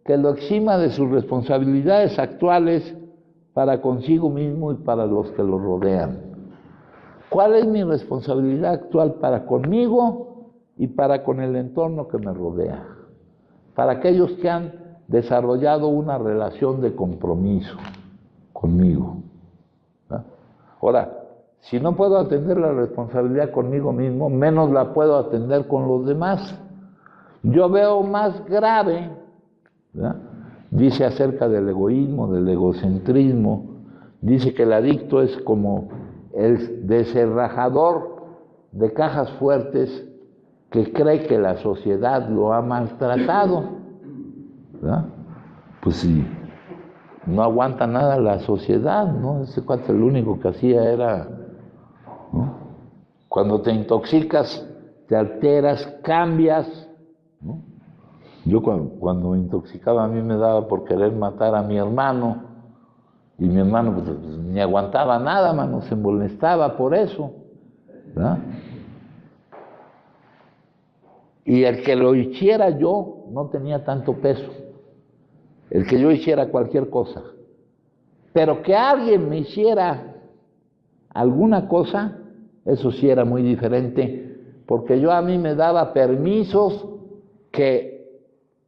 que lo exima de sus responsabilidades actuales para consigo mismo y para los que lo rodean. ¿Cuál es mi responsabilidad actual para conmigo y para con el entorno que me rodea? Para aquellos que han desarrollado una relación de compromiso conmigo. ¿Ah? Ahora, si no puedo atender la responsabilidad conmigo mismo, menos la puedo atender con los demás. Yo veo más grave, ¿verdad? Dice acerca del egoísmo, del egocentrismo, dice que el adicto es como el desenrajador de cajas fuertes que cree que la sociedad lo ha maltratado, ¿verdad? Pues sí, no aguanta nada la sociedad, ¿no? Ese cuate lo único que hacía era, ¿no? Cuando te intoxicas, te alteras, cambias, ¿no? Yo cuando me intoxicaba a mí me daba por querer matar a mi hermano, y mi hermano pues, ni aguantaba nada, mano, se molestaba por eso, ¿verdad? Y el que lo hiciera yo no tenía tanto peso, el que yo hiciera cualquier cosa, pero que alguien me hiciera alguna cosa, eso sí era muy diferente, porque yo a mí me daba permisos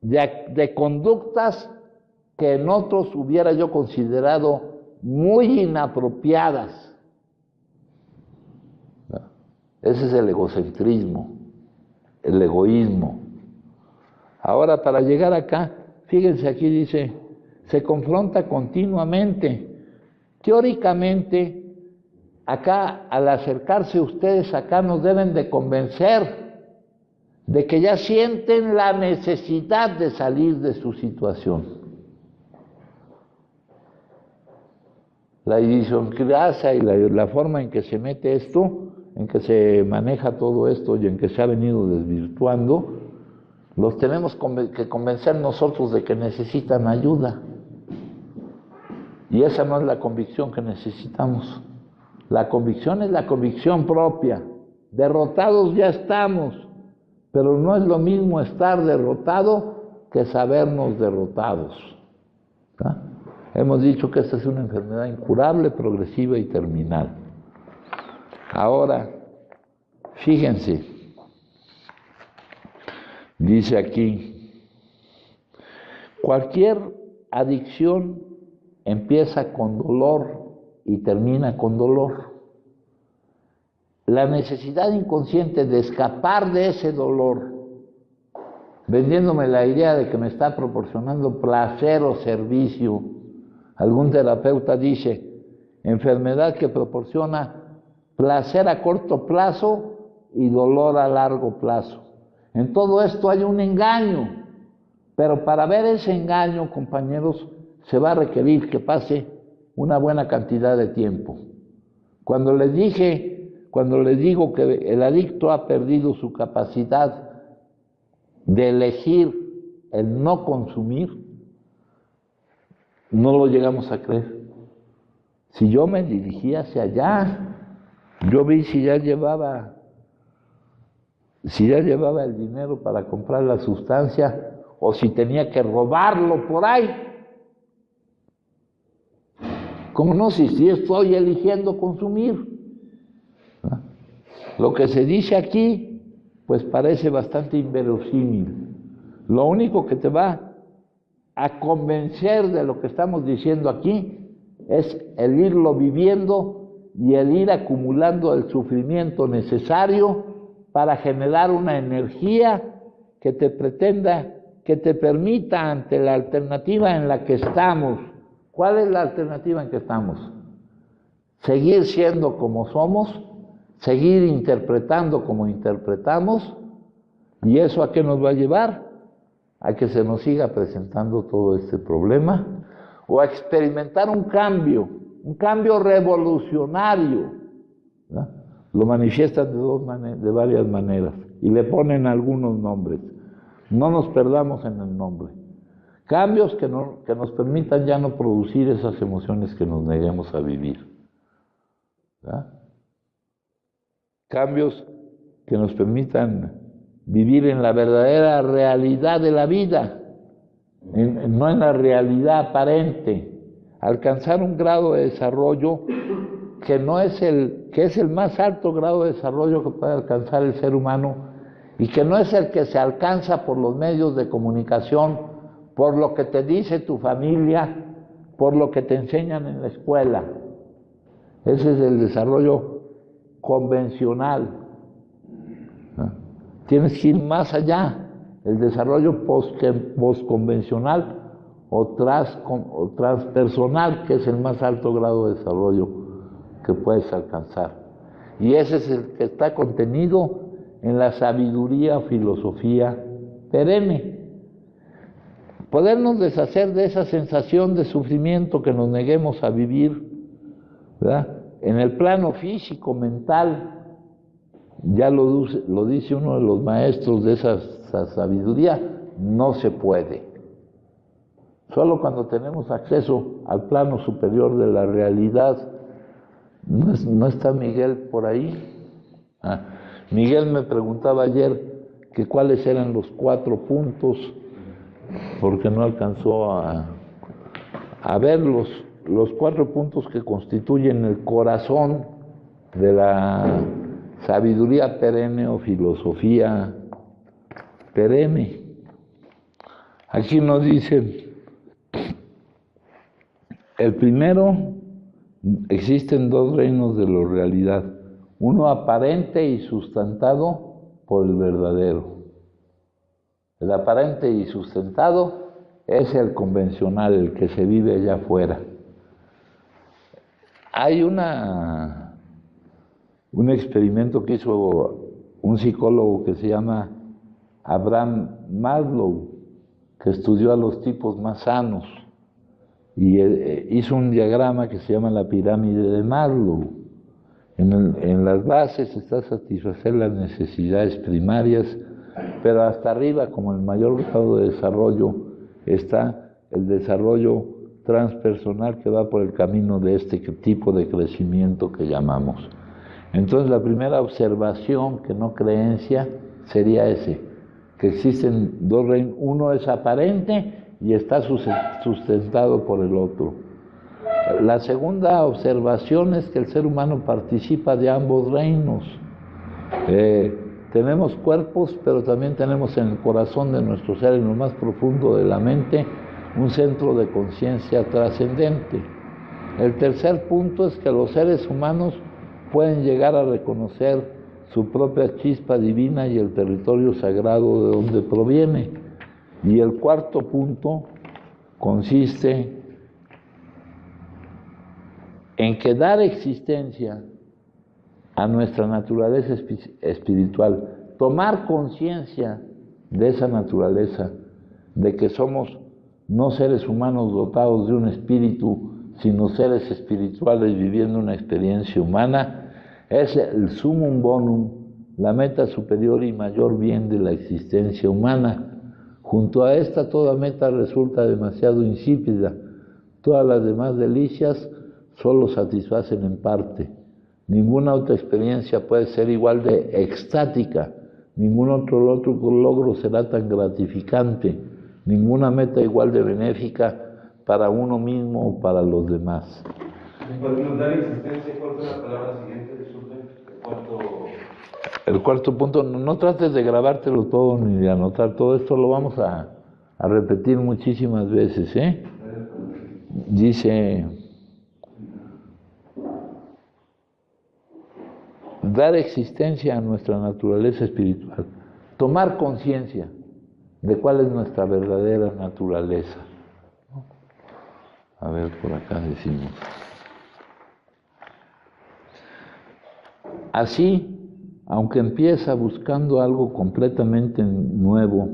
de conductas que en otros hubiera yo considerado muy inapropiadas. Ese es el egocentrismo, el egoísmo. Ahora, para llegar acá, fíjense, aquí dice, se confronta continuamente. Teóricamente, acá, al acercarse ustedes acá, nos deben de convencer de que ya sienten la necesidad de salir de su situación. La idiosincrasia y la forma en que se mete esto, en que se maneja todo esto y en que se ha venido desvirtuando, los tenemos que convencer nosotros de que necesitan ayuda. Y esa no es la convicción que necesitamos. La convicción es la convicción propia. Derrotados ya estamos, pero no es lo mismo estar derrotado que sabernos derrotados. ¿Ah? Hemos dicho que esta es una enfermedad incurable, progresiva y terminal. Ahora, fíjense, dice aquí, cualquier adicción empieza con dolor y termina con dolor. La necesidad inconsciente de escapar de ese dolor, vendiéndome la idea de que me está proporcionando placer o servicio. Algún terapeuta dice, enfermedad que proporciona placer a corto plazo y dolor a largo plazo. En todo esto hay un engaño, pero para ver ese engaño, compañeros, se va a requerir que pase una buena cantidad de tiempo. Cuando les digo que el adicto ha perdido su capacidad de elegir el no consumir, no lo llegamos a creer. Si yo me dirigí hacia allá, yo vi si ya llevaba el dinero para comprar la sustancia o si tenía que robarlo por ahí. ¿Cómo no? Si estoy eligiendo consumir. ¿Ah? Lo que se dice aquí, pues parece bastante inverosímil. Lo único que te va a convencer de lo que estamos diciendo aquí es el irlo viviendo y el ir acumulando el sufrimiento necesario para generar una energía que te permita ante la alternativa en la que estamos. ¿Cuál es la alternativa en que estamos? Seguir siendo como somos, seguir interpretando como interpretamos, ¿y eso a qué nos va a llevar? A que se nos siga presentando todo este problema, o a experimentar un cambio revolucionario, ¿verdad? Lo manifiestan de varias maneras, y le ponen algunos nombres. No nos perdamos en el nombre. Cambios que nos permitan ya no producir esas emociones que nos neguemos a vivir, ¿verdad? Cambios que nos permitan vivir en la verdadera realidad de la vida, no en la realidad aparente, alcanzar un grado de desarrollo que es el más alto grado de desarrollo que puede alcanzar el ser humano y que no es el que se alcanza por los medios de comunicación, por lo que te dice tu familia, por lo que te enseñan en la escuela. Ese es el desarrollo convencional. ¿No? Tienes que ir más allá, el desarrollo postconvencional o transpersonal, que es el más alto grado de desarrollo que puedes alcanzar. Y ese es el que está contenido en la sabiduría o filosofía perenne. Podernos deshacer de esa sensación de sufrimiento que nos neguemos a vivir, ¿verdad? En el plano físico, mental, ya lo dice uno de los maestros de esa sabiduría, no se puede. Solo cuando tenemos acceso al plano superior de la realidad. ¿No está Miguel por ahí? Miguel me preguntaba ayer que cuáles eran los 4 puntos, porque no alcanzó a ver los 4 puntos que constituyen el corazón de la sabiduría perenne o filosofía perenne. Aquí nos dicen, el primero, existen 2 reinos de la realidad, uno aparente y sustentado por el verdadero. El aparente y sustentado es el convencional, el que se vive allá afuera. Hay una un experimento que hizo un psicólogo que se llama Abraham Maslow, que estudió a los tipos más sanos y hizo un diagrama que se llama la pirámide de Maslow. En las bases está satisfacer las necesidades primarias, pero hasta arriba, como el mayor grado de desarrollo, está el desarrollo transpersonal que va por el camino de este tipo de crecimiento que llamamos. Entonces, la primera observación, que no creencia, sería ese, que existen dos reinos, uno es aparente y está sustentado por el otro. La segunda observación es que el ser humano participa de ambos reinos. Tenemos cuerpos, pero también tenemos en el corazón de nuestro ser, en lo más profundo de la mente, un centro de conciencia trascendente. El tercer punto es que los seres humanos pueden llegar a reconocer su propia chispa divina y el territorio sagrado de donde proviene. Y el cuarto punto consiste en que dar existencia a nuestra naturaleza espiritual, tomar conciencia de esa naturaleza, de que somos no seres humanos dotados de un espíritu, sino seres espirituales viviendo una experiencia humana, es el sumum bonum, la meta superior y mayor bien de la existencia humana. Junto a esta, toda meta resulta demasiado insípida. Todas las demás delicias solo satisfacen en parte. Ninguna otra experiencia puede ser igual de extática, ningún otro logro será tan gratificante, ninguna meta igual de benéfica para uno mismo o para los demás. ¿Podemos dar existencia? ¿Cuál fue la palabra siguiente? Disculpe. El cuarto punto, no trates de grabártelo todo ni de anotar todo esto, lo vamos a repetir muchísimas veces, ¿eh? Dice: dar existencia a nuestra naturaleza espiritual, tomar conciencia de cuál es nuestra verdadera naturaleza. A ver, por acá decimos. Así, aunque empieza buscando algo completamente nuevo,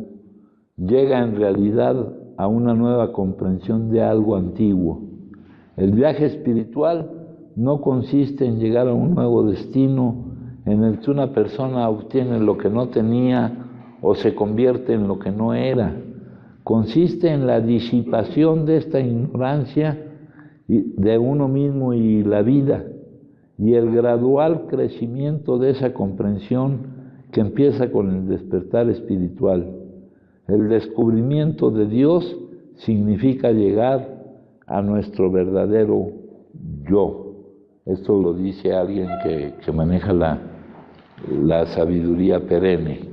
llega en realidad a una nueva comprensión de algo antiguo. El viaje espiritual no consiste en llegar a un nuevo destino en el que una persona obtiene lo que no tenía o se convierte en lo que no era. Consiste en la disipación de esta ignorancia de uno mismo y la vida, y el gradual crecimiento de esa comprensión que empieza con el despertar espiritual. El descubrimiento de Dios significa llegar a nuestro verdadero yo. Esto lo dice alguien que maneja la sabiduría perenne.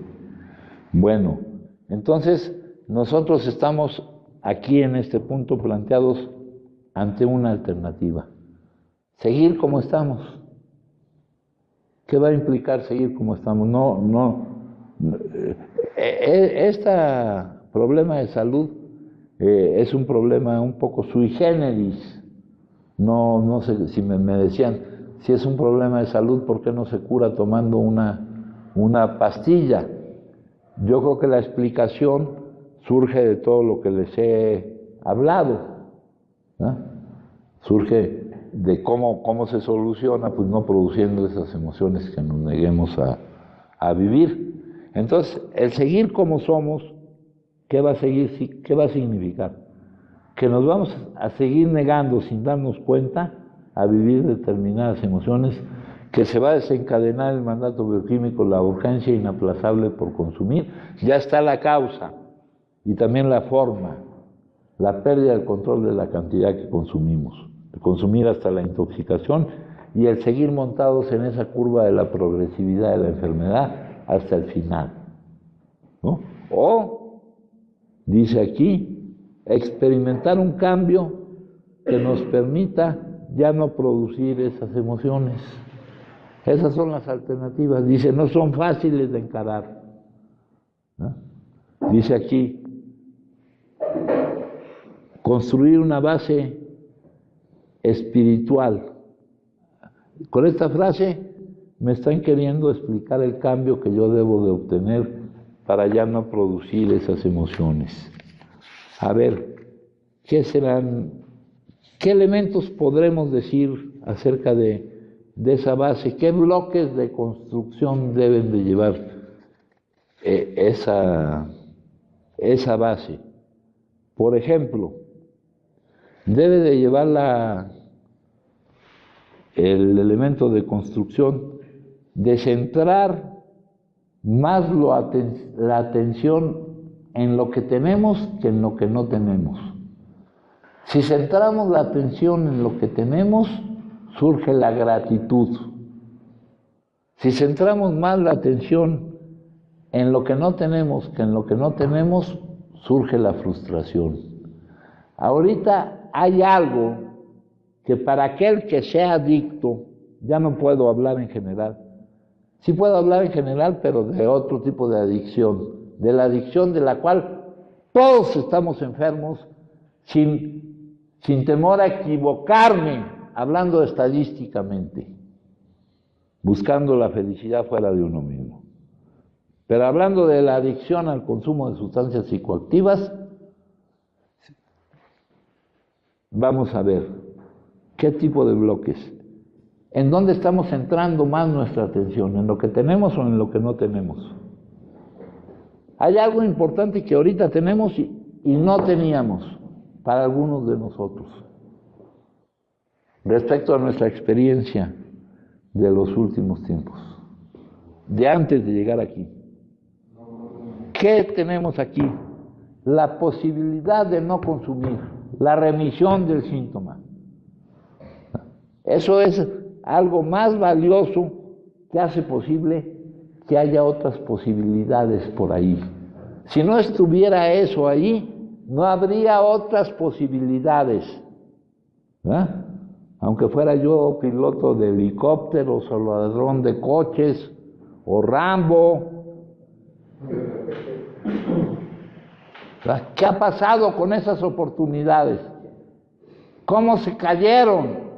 Bueno, entonces nosotros estamos aquí en este punto planteados ante una alternativa. Seguir como estamos. ¿Qué va a implicar seguir como estamos? Este problema de salud es un problema un poco sui generis. No sé si me decían, si es un problema de salud, ¿por qué no se cura tomando una pastilla? Yo creo que la explicación surge de todo lo que les he hablado, ¿no? Surge de cómo se soluciona, pues no produciendo esas emociones que nos neguemos a vivir. Entonces, el seguir como somos, ¿qué va a significar? Que nos vamos a seguir negando sin darnos cuenta a vivir determinadas emociones, que se va a desencadenar el mandato bioquímico, la urgencia inaplazable por consumir. Ya está la causa y también la forma, la pérdida del control de la cantidad que consumimos, de consumir hasta la intoxicación y el seguir montados en esa curva de la progresividad de la enfermedad hasta el final, ¿no? O, dice aquí, experimentar un cambio que nos permita ya no producir esas emociones. Esas son las alternativas. Dice, no son fáciles de encarar, ¿no? Dice aquí, construir una base espiritual. Con esta frase me están queriendo explicar el cambio que yo debo de obtener para ya no producir esas emociones. A ver, ¿qué serán, qué elementos podremos decir acerca de esa base? ¿Qué bloques de construcción deben de llevar esa base? Por ejemplo, debe de llevar el elemento de construcción de centrar más la atención en lo que tenemos que en lo que no tenemos. Si centramos la atención en lo que tenemos, surge la gratitud. Si centramos más la atención en lo que no tenemos que en lo que no tenemos, surge la frustración. Ahorita hay algo que para aquel que sea adicto, ya no puedo hablar en general, sí puedo hablar en general, pero de otro tipo de adicción, de la adicción de la cual todos estamos enfermos, sin temor a equivocarme, hablando estadísticamente, buscando la felicidad fuera de uno mismo. Pero hablando de la adicción al consumo de sustancias psicoactivas, vamos a ver qué tipo de bloques, en dónde estamos centrando más nuestra atención, en lo que tenemos o en lo que no tenemos. Hay algo importante que ahorita tenemos y no teníamos para algunos de nosotros, respecto a nuestra experiencia de los últimos tiempos, de antes de llegar aquí. ¿Qué tenemos aquí? La posibilidad de no consumir, la remisión del síntoma. Eso es algo más valioso que hace posible que haya otras posibilidades por ahí. Si no estuviera eso ahí, no habría otras posibilidades, ¿verdad? Aunque fuera yo piloto de helicópteros o ladrón de coches o Rambo. ¿Qué ha pasado con esas oportunidades? ¿Cómo se cayeron?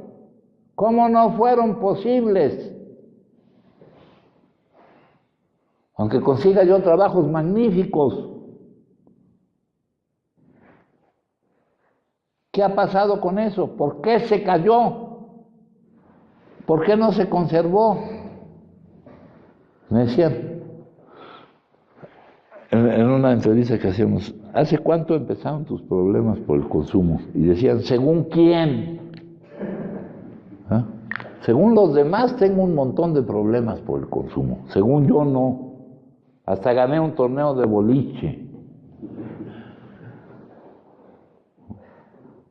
¿Cómo no fueron posibles? Aunque consiga yo trabajos magníficos. ¿Qué ha pasado con eso? ¿Por qué se cayó? ¿Por qué no se conservó? Me decían en una entrevista que hacíamos, ¿hace cuánto empezaron tus problemas por el consumo? Y decían, ¿según quién? ¿Ah? Según los demás tengo un montón de problemas por el consumo. Según yo no. Hasta gané un torneo de boliche.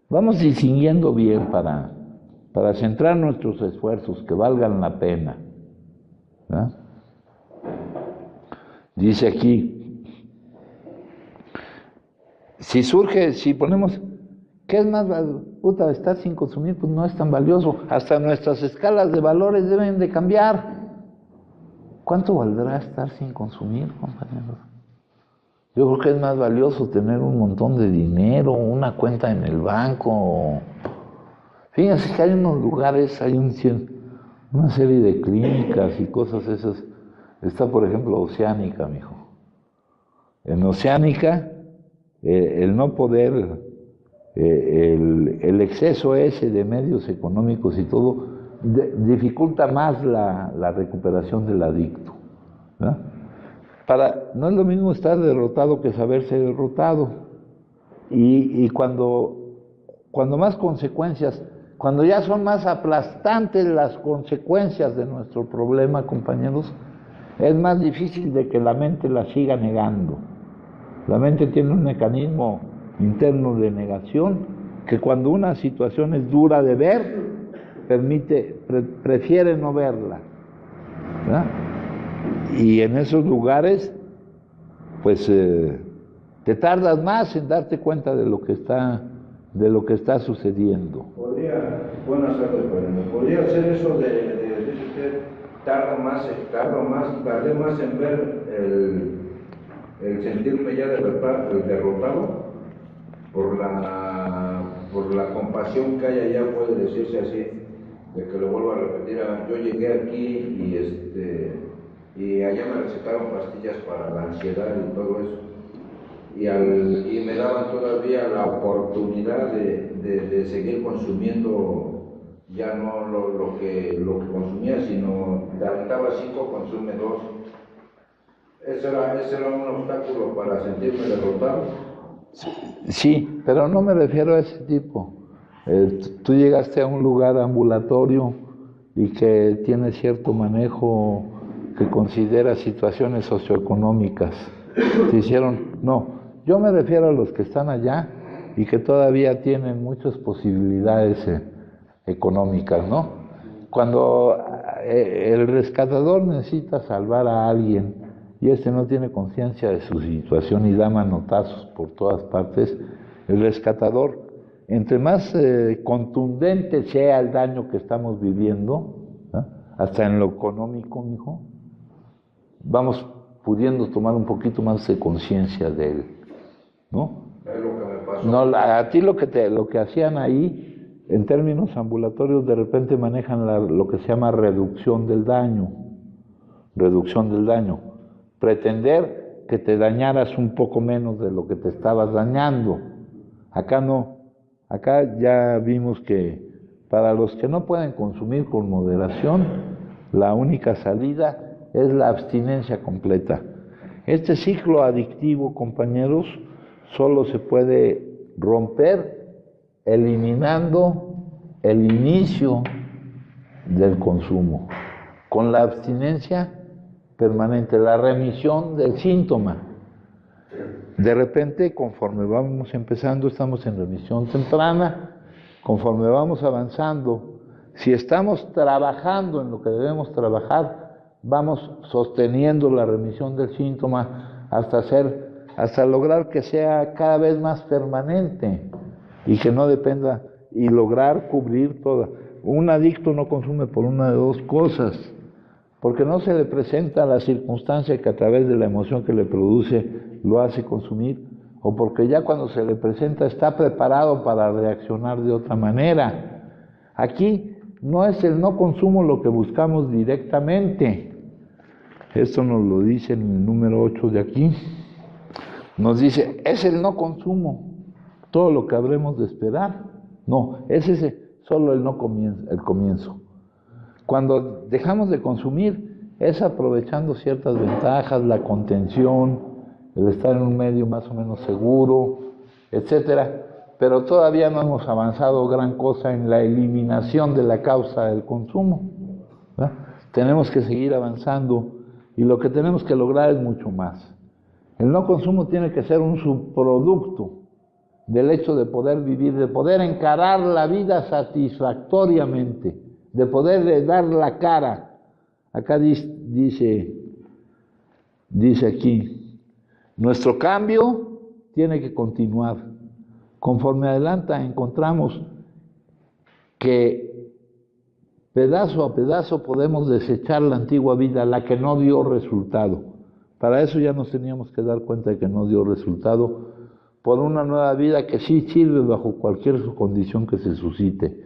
Vamos distinguiendo bien para centrar nuestros esfuerzos que valgan la pena. ¿Ah? Dice aquí, si ponemos, ¿qué es más valioso? Estar sin consumir, pues no es tan valioso. Hasta nuestras escalas de valores deben de cambiar. ¿Cuánto valdrá estar sin consumir, compañeros? Yo creo que es más valioso tener un montón de dinero, una cuenta en el banco. Fíjense que hay unos lugares, hay una serie de clínicas y cosas esas. Está, por ejemplo, Oceánica, mijo. En Oceánica, el no poder, el exceso ese de medios económicos y todo, dificulta más la recuperación del adicto, ¿verdad? No es lo mismo estar derrotado que saberse derrotado. Y cuando más consecuencias, cuando ya son más aplastantes las consecuencias de nuestro problema, compañeros, es más difícil de que la mente la siga negando. La mente tiene un mecanismo interno de negación que cuando una situación es dura de ver, prefiere no verla, ¿verdad? Y en esos lugares, pues te tardas más en darte cuenta de lo que está sucediendo. Buenas tardes, podría ser eso dice usted, tardo más, tardé más en ver el sentirme ya derrotado por la compasión que hay allá, puede decirse así, de que le vuelvo a repetir, yo llegué aquí y allá me recetaron pastillas para la ansiedad y todo eso. Y me daban todavía la oportunidad de seguir consumiendo, ya no lo que consumía, sino te aventaba 5, consume 2. Ese era un obstáculo para sentirme derrotado. Sí, pero no me refiero a ese tipo. Tú llegaste a un lugar ambulatorio y que tiene cierto manejo que considera situaciones socioeconómicas. Te hicieron, no, yo me refiero a los que están allá y que todavía tienen muchas posibilidades económicas, ¿no? Cuando el rescatador necesita salvar a alguien y no tiene conciencia de su situación y da manotazos por todas partes, el rescatador, entre más contundente sea el daño que estamos viviendo, ¿eh? Hasta en lo económico, mijo, vamos pudiendo tomar un poquito más de conciencia de él, ¿no? Es lo que me pasó. No, a ti lo que hacían ahí, en términos ambulatorios, de repente manejan lo que se llama reducción del daño. Reducción del daño. Pretender que te dañaras un poco menos de lo que te estabas dañando. Acá no. Acá ya vimos que para los que no pueden consumir con moderación, la única salida es la abstinencia completa. Este ciclo adictivo, compañeros, solo se puede romper eliminando el inicio del consumo, con la abstinencia permanente, la remisión del síntoma. De repente, conforme vamos empezando, estamos en remisión temprana, conforme vamos avanzando, si estamos trabajando en lo que debemos trabajar, vamos sosteniendo la remisión del síntoma hasta lograr que sea cada vez más permanente y que no dependa, y lograr cubrir toda. Un adicto no consume por una de dos cosas: porque no se le presenta la circunstancia que a través de la emoción que le produce lo hace consumir, o porque ya cuando se le presenta está preparado para reaccionar de otra manera. Aquí no es el no consumo lo que buscamos directamente. Esto nos lo dice en el número 8 de aquí. Nos dice, es el no consumo todo lo que habremos de esperar. No, es solo el comienzo. Cuando dejamos de consumir, es aprovechando ciertas ventajas, la contención, el estar en un medio más o menos seguro, etcétera, pero todavía no hemos avanzado gran cosa en la eliminación de la causa del consumo, ¿verdad? Tenemos que seguir avanzando y lo que tenemos que lograr es mucho más. El no consumo tiene que ser un subproducto del hecho de poder vivir, de poder encarar la vida satisfactoriamente, de poder dar la cara. Acá dice aquí, nuestro cambio tiene que continuar. Conforme adelanta, encontramos que pedazo a pedazo podemos desechar la antigua vida, la que no dio resultado. Para eso ya nos teníamos que dar cuenta de que no dio resultado, por una nueva vida que sí sirve bajo cualquier condición que se suscite.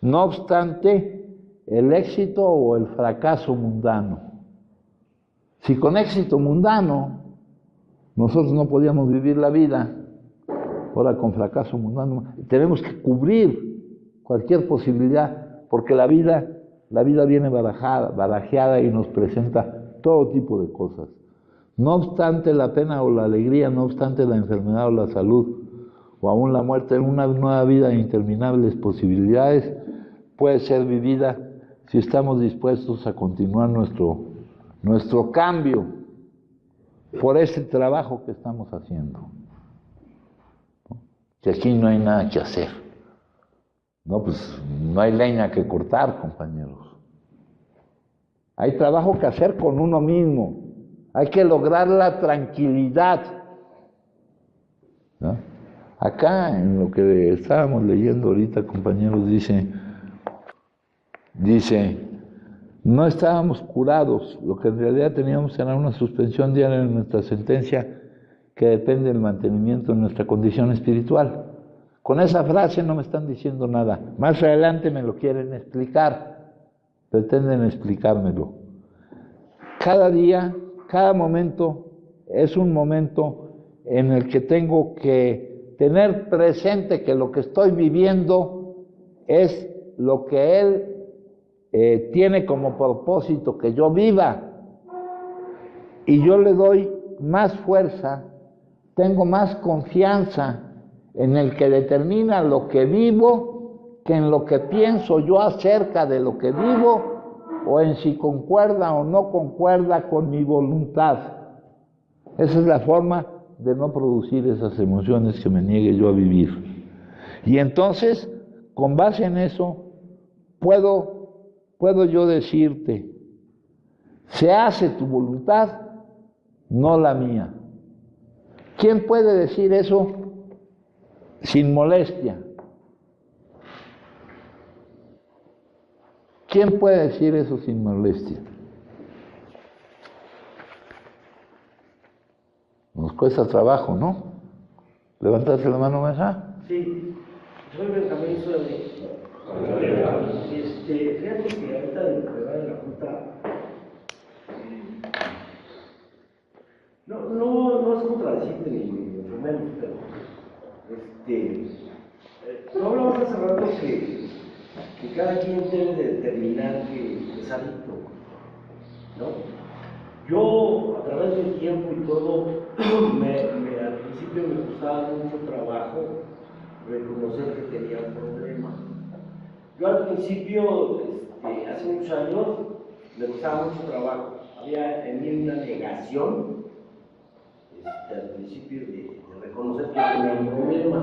No obstante, el éxito o el fracaso mundano. Si con éxito mundano nosotros no podíamos vivir la vida, ahora con fracaso mundano tenemos que cubrir cualquier posibilidad, porque la vida viene barajeada y nos presenta todo tipo de cosas. No obstante la pena o la alegría, no obstante la enfermedad o la salud, o aún la muerte, en una nueva vida de interminables posibilidades puede ser vivida si estamos dispuestos a continuar nuestro cambio por ese trabajo que estamos haciendo. Que aquí no hay nada que hacer. No, pues no hay leña que cortar, compañeros. Hay trabajo que hacer con uno mismo. Hay que lograr la tranquilidad, ¿no? Acá, en lo que estábamos leyendo ahorita, compañeros, dice, no estábamos curados, lo que en realidad teníamos era una suspensión diaria en nuestra sentencia que depende del mantenimiento de nuestra condición espiritual. Con esa frase no me están diciendo nada. Más adelante me lo quieren explicar, pretenden explicármelo. Cada día, cada momento es un momento en el que tengo que tener presente que lo que estoy viviendo es lo que Él tiene como propósito que yo viva. Y yo le doy más fuerza, tengo más confianza en el que determina lo que vivo que en lo que pienso yo acerca de lo que vivo o en si concuerda o no concuerda con mi voluntad. Esa es la forma de no producir esas emociones que me niegue yo a vivir. Y entonces, con base en eso, puedo yo decirte, se hace tu voluntad, no la mía. ¿Quién puede decir eso sin molestia? ¿Quién puede decir eso sin molestia? Nos cuesta trabajo, ¿no? ¿Levantaste la mano, Mesa? Sí, soy Benjamín Suárez. Fíjate que ahorita de la Junta, no es contradecirte ni mucho menos, pero tú hablabas hace rato que cada quien debe de determinar que es adicto, ¿no? Yo, a través del tiempo y todo, al principio me costaba mucho trabajo reconocer que tenía un problema. Yo al principio, hace muchos años, me costaba mucho trabajo. Había en mí una negación, al principio, de reconocer que tenía un problema.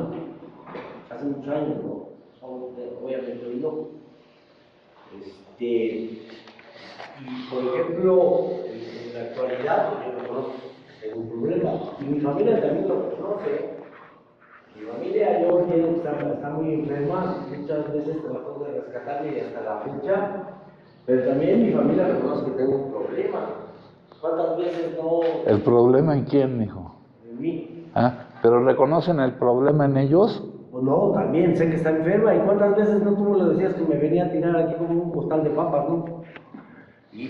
Hace muchos años, ¿no? Obviamente hoy no. Y por ejemplo, en la actualidad, yo reconozco que tengo un problema. Y mi familia también lo reconoce. Mi familia, yo entiendo que está muy enferma, muchas veces trato de rescatarme y hasta la fecha, pero también mi familia reconoce que tengo un problema. ¿Cuántas veces no? ¿El problema en quién, mijo? En mí. ¿Pero reconocen el problema en ellos? Pues no, también sé que está enferma. ¿Y cuántas veces no tú le decías que me venía a tirar aquí como un costal de papas, no?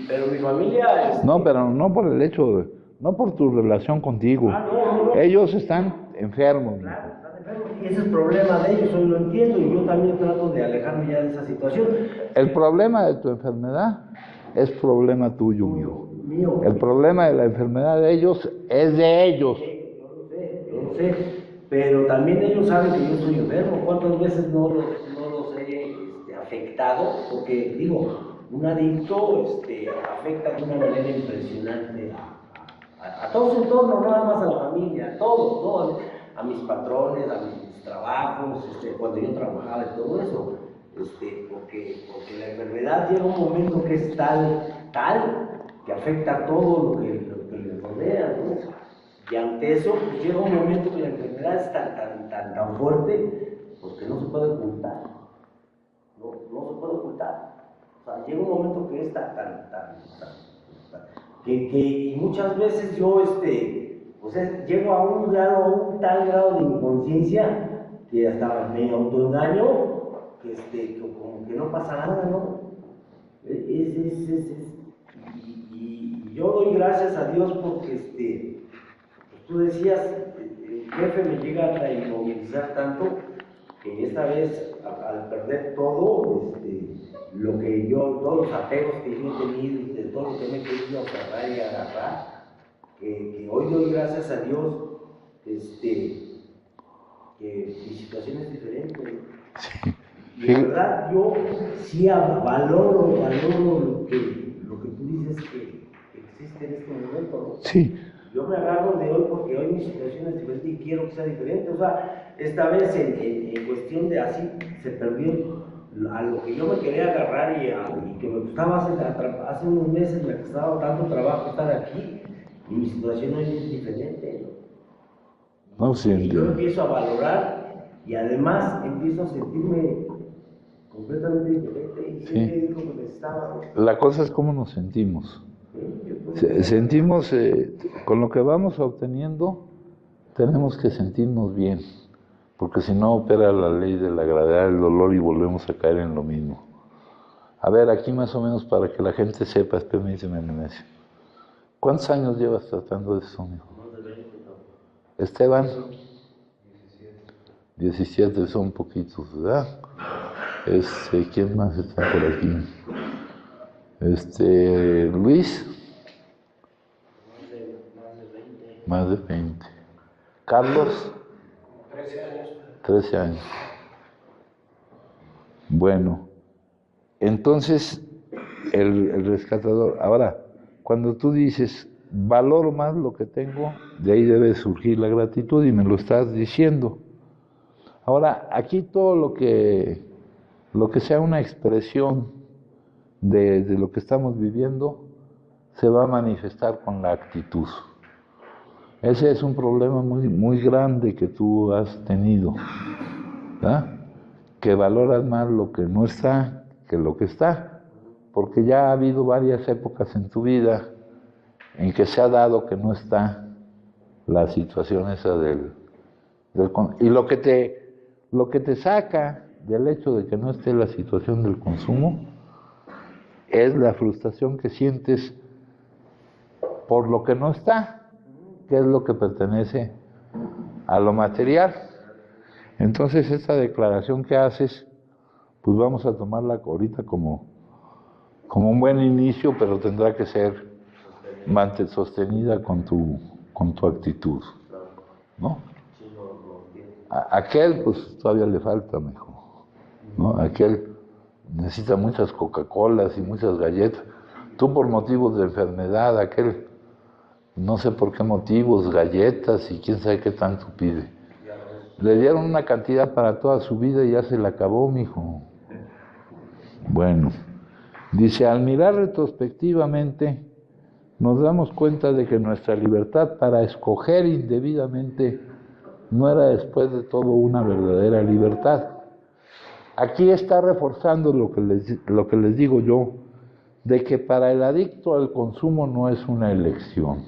Pero mi familia... No, pero no por el hecho, no por tu relación contigo. No. Ellos están enfermos. Claro, están enfermos. Y ese es el problema de ellos, hoy lo entiendo, y yo también trato de alejarme ya de esa situación. El problema de tu enfermedad es problema tuyo, mijo. Mío. El problema de la enfermedad de ellos es de ellos. Yo lo sé, pero también ellos saben que yo estoy enfermo. ¿Cuántas veces no los he afectado? Porque, digo, un adicto afecta de una manera impresionante a todo su entorno, no nada más a la familia, a todos, ¿no? A mis patrones, a mis trabajos, cuando yo trabajaba y todo eso. Porque la enfermedad llega un momento que es tal que afecta a todo lo que les rodea, ¿no? Y ante eso, pues llega un momento que la enfermedad es tan fuerte, pues que no se puede ocultar. No se puede ocultar. O sea, llega un momento que es que muchas veces yo, llego a un tal grado de inconsciencia que hasta me autoengaño, que como que no pasa nada, ¿no? Y yo doy gracias a Dios porque, tú decías, el jefe me llega a inmovilizar tanto que esta vez, al perder todo, todos los apegos que yo he tenido, de todo lo que me he querido agarrar y agarrar, que hoy doy gracias a Dios, que mi situación es diferente. Sí. Y la verdad, yo sí valoro lo que tú dices que existe en este momento, ¿no? Sí. Yo me agarro de hoy porque hoy mi situación es diferente y quiero que sea diferente. O sea, esta vez en cuestión de así se perdió a lo que yo me quería agarrar y que me gustaba hace unos meses, me costaba tanto trabajo estar aquí y mi situación hoy es diferente, ¿no? No, sí, y yo empiezo a valorar y además empiezo a sentirme completamente diferente y siempre es como necesitaba. La cosa es cómo nos sentimos. Sentimos, con lo que vamos obteniendo, tenemos que sentirnos bien. porque si no opera la ley de la gravedad del dolor y volvemos a caer en lo mismo. A ver, aquí más o menos para que la gente sepa, permíteme, Nemesio. ¿Cuántos años llevas tratando de eso, mijo? Esteban, 17 son poquitos, ¿verdad? ¿Quién más está por aquí? Luis, más de 20. Carlos, 13 años. Bueno, entonces el rescatador, ahora, cuando tú dices, valoro más lo que tengo, de ahí debe surgir la gratitud y me lo estás diciendo. Ahora, aquí todo lo que sea una expresión de lo que estamos viviendo, se va a manifestar con la actitud. Ese es un problema muy, muy grande que tú has tenido, ¿verdad? Que valoras más lo que no está que lo que está, porque ya ha habido varias épocas en tu vida en que se ha dado que no está la situación esa y lo que te saca del hecho de que no esté la situación del consumo es la frustración que sientes por lo que no está, que es lo que pertenece a lo material. Entonces esta declaración que haces, pues vamos a tomarla ahorita como un buen inicio, pero tendrá que ser sostenida con tu actitud, ¿no? Aquel, pues todavía le falta, mejor, ¿no? Aquel necesita muchas Coca-Colas y muchas galletas. Tú por motivos de enfermedad, aquel, no sé por qué motivos, galletas y quién sabe qué tanto pide. Le dieron una cantidad para toda su vida y ya se la acabó, mijo. Bueno, dice, al mirar retrospectivamente, nos damos cuenta de que nuestra libertad para escoger indebidamente no era después de todo una verdadera libertad. Aquí está reforzando lo que les digo yo, de que para el adicto al consumo no es una elección.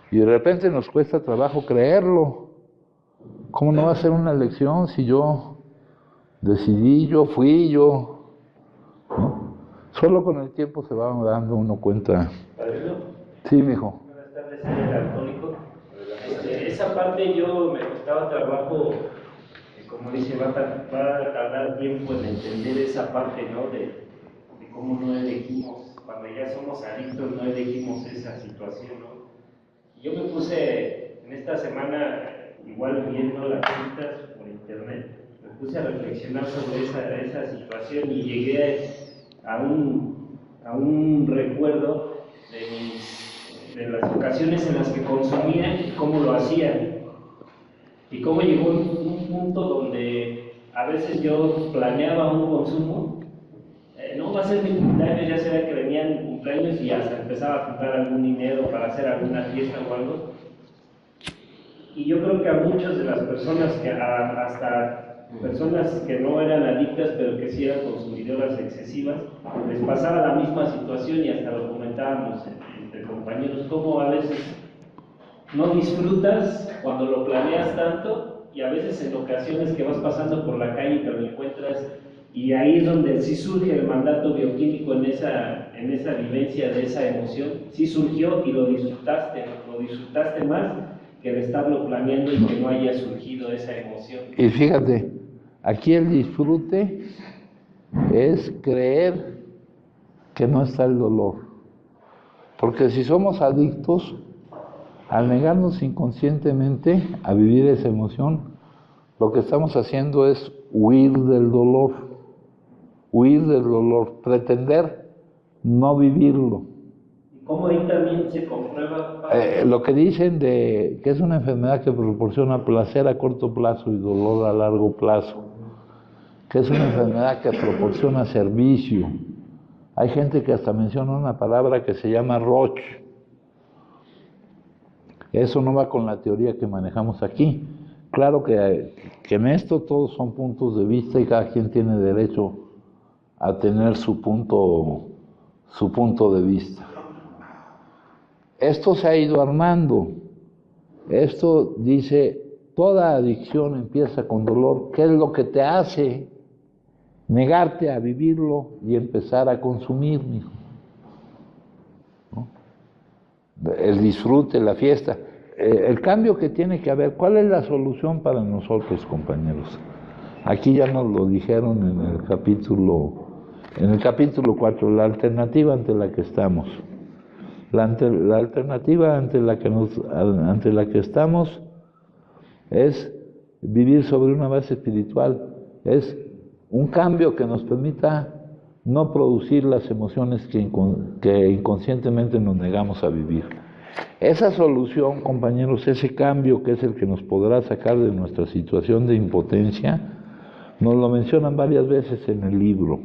Y de repente nos cuesta trabajo creerlo. ¿Cómo no va a ser una elección si yo decidí, yo fui, yo? ¿No? Solo con el tiempo se va dando uno cuenta. ¿Padrino? Sí, mijo. Buenas tardes, soy el alcohólico. Esa parte yo me costaba trabajo, como dice, va a tardar tiempo en entender esa parte, ¿no? De cómo no elegimos, cuando ya somos adictos, no elegimos esa situación, ¿no? Yo me puse en esta semana, igual viendo las citas por internet, me puse a reflexionar sobre esa situación y llegué a un recuerdo de las ocasiones en las que consumía y cómo lo hacía. Y cómo llegó un punto donde a veces yo planeaba un consumo, no va a ser mi cumpleaños, ya sabía que venían cumpleaños y hasta empezaba a juntar algún dinero para hacer alguna fiesta o algo. Y yo creo que a muchas de las personas, hasta personas que no eran adictas, pero que sí eran consumidoras excesivas, les pasaba la misma situación y hasta lo comentábamos entre compañeros, cómo a veces no disfrutas cuando lo planeas tanto y a veces en ocasiones que vas pasando por la calle y te lo encuentras y ahí es donde sí surge el mandato bioquímico en esa vivencia de esa emoción, sí surgió y lo disfrutaste más que el estarlo planeando y que no haya surgido esa emoción. Y fíjate, aquí el disfrute es creer que no está el dolor. Porque si somos adictos, al negarnos inconscientemente a vivir esa emoción, lo que estamos haciendo es huir del dolor, pretender no vivirlo. ¿Y cómo ahí también se comprueba? Lo que dicen de que es una enfermedad que proporciona placer a corto plazo y dolor a largo plazo, que es una enfermedad que proporciona servicio. Hay gente que hasta menciona una palabra que se llama Roch. Eso no va con la teoría que manejamos aquí. Claro que en esto todos son puntos de vista y cada quien tiene derecho a tener su punto de vista. Esto se ha ido armando. Esto dice toda adicción empieza con dolor. ¿Qué es lo que te hace negarte a vivirlo y empezar a consumir, mijo? ¿No? El disfrute, la fiesta. El cambio que tiene que haber, ¿cuál es la solución para nosotros, compañeros? Aquí ya nos lo dijeron en el capítulo 4, la alternativa ante la que estamos. La alternativa ante la que estamos es vivir sobre una base espiritual, es un cambio que nos permita no producir las emociones que inconscientemente nos negamos a vivir. Esa solución, compañeros, ese cambio que es el que nos podrá sacar de nuestra situación de impotencia, nos lo mencionan varias veces en el libro.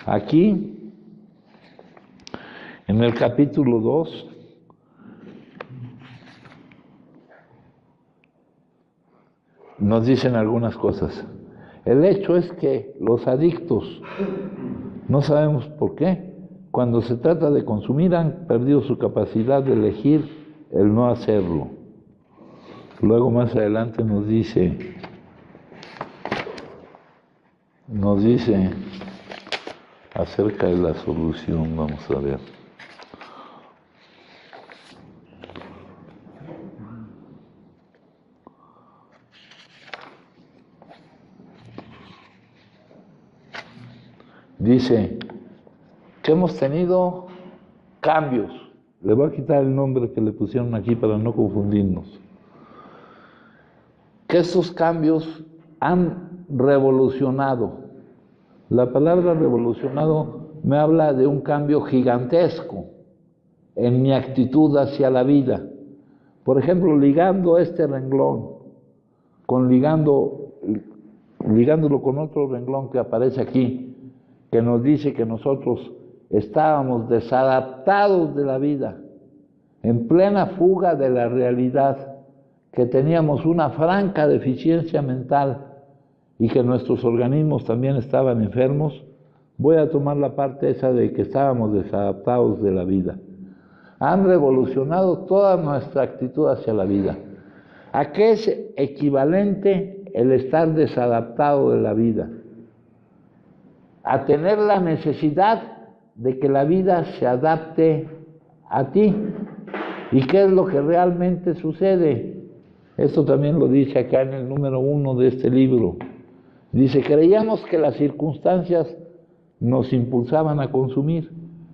Aquí, en el capítulo 2, nos dicen algunas cosas. El hecho es que los adictos, no sabemos por qué, cuando se trata de consumir han perdido su capacidad de elegir el no hacerlo. Luego más adelante nos dice acerca de la solución, vamos a ver. Dice que hemos tenido cambios. Le voy a quitar el nombre que le pusieron aquí para no confundirnos. Que estos cambios han revolucionado. La palabra revolucionado me habla de un cambio gigantesco en mi actitud hacia la vida. Por ejemplo, ligando este renglón, ligándolo con otro renglón que aparece aquí, que nos dice que nosotros estábamos desadaptados de la vida, en plena fuga de la realidad, que teníamos una franca deficiencia mental y que nuestros organismos también estaban enfermos. Voy a tomar la parte esa de que estábamos desadaptados de la vida. Han revolucionado toda nuestra actitud hacia la vida. ¿A qué es equivalente el estar desadaptado de la vida? A tener la necesidad de que la vida se adapte a ti. ¿Y qué es lo que realmente sucede? Esto también lo dice acá en el número 1 de este libro. Dice, creíamos que las circunstancias nos impulsaban a consumir.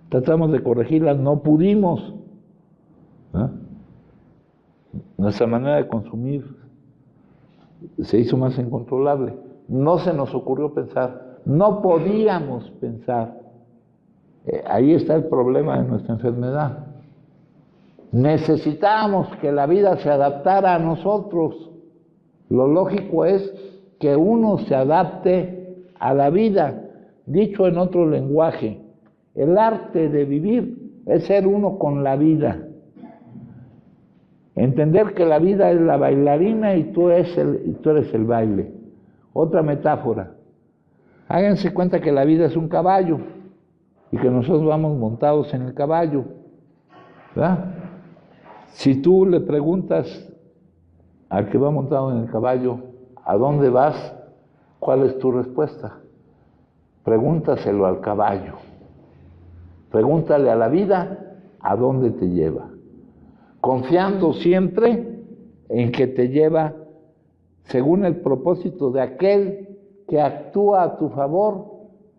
Tratamos de corregirlas, no pudimos. ¿Ah? Nuestra manera de consumir se hizo más incontrolable. No se nos ocurrió pensar. No podíamos pensar. Ahí está el problema de nuestra enfermedad. Necesitábamos que la vida se adaptara a nosotros. Lo lógico es que uno se adapte a la vida. Dicho en otro lenguaje, el arte de vivir es ser uno con la vida. Entender que la vida es la bailarina y tú eres el baile. Otra metáfora. Háganse cuenta que la vida es un caballo y que nosotros vamos montados en el caballo, ¿verdad? Si tú le preguntas al que va montado en el caballo, ¿a dónde vas? ¿Cuál es tu respuesta? Pregúntaselo al caballo. Pregúntale a la vida a dónde te lleva. Confiando siempre en que te lleva según el propósito de aquel que actúa a tu favor,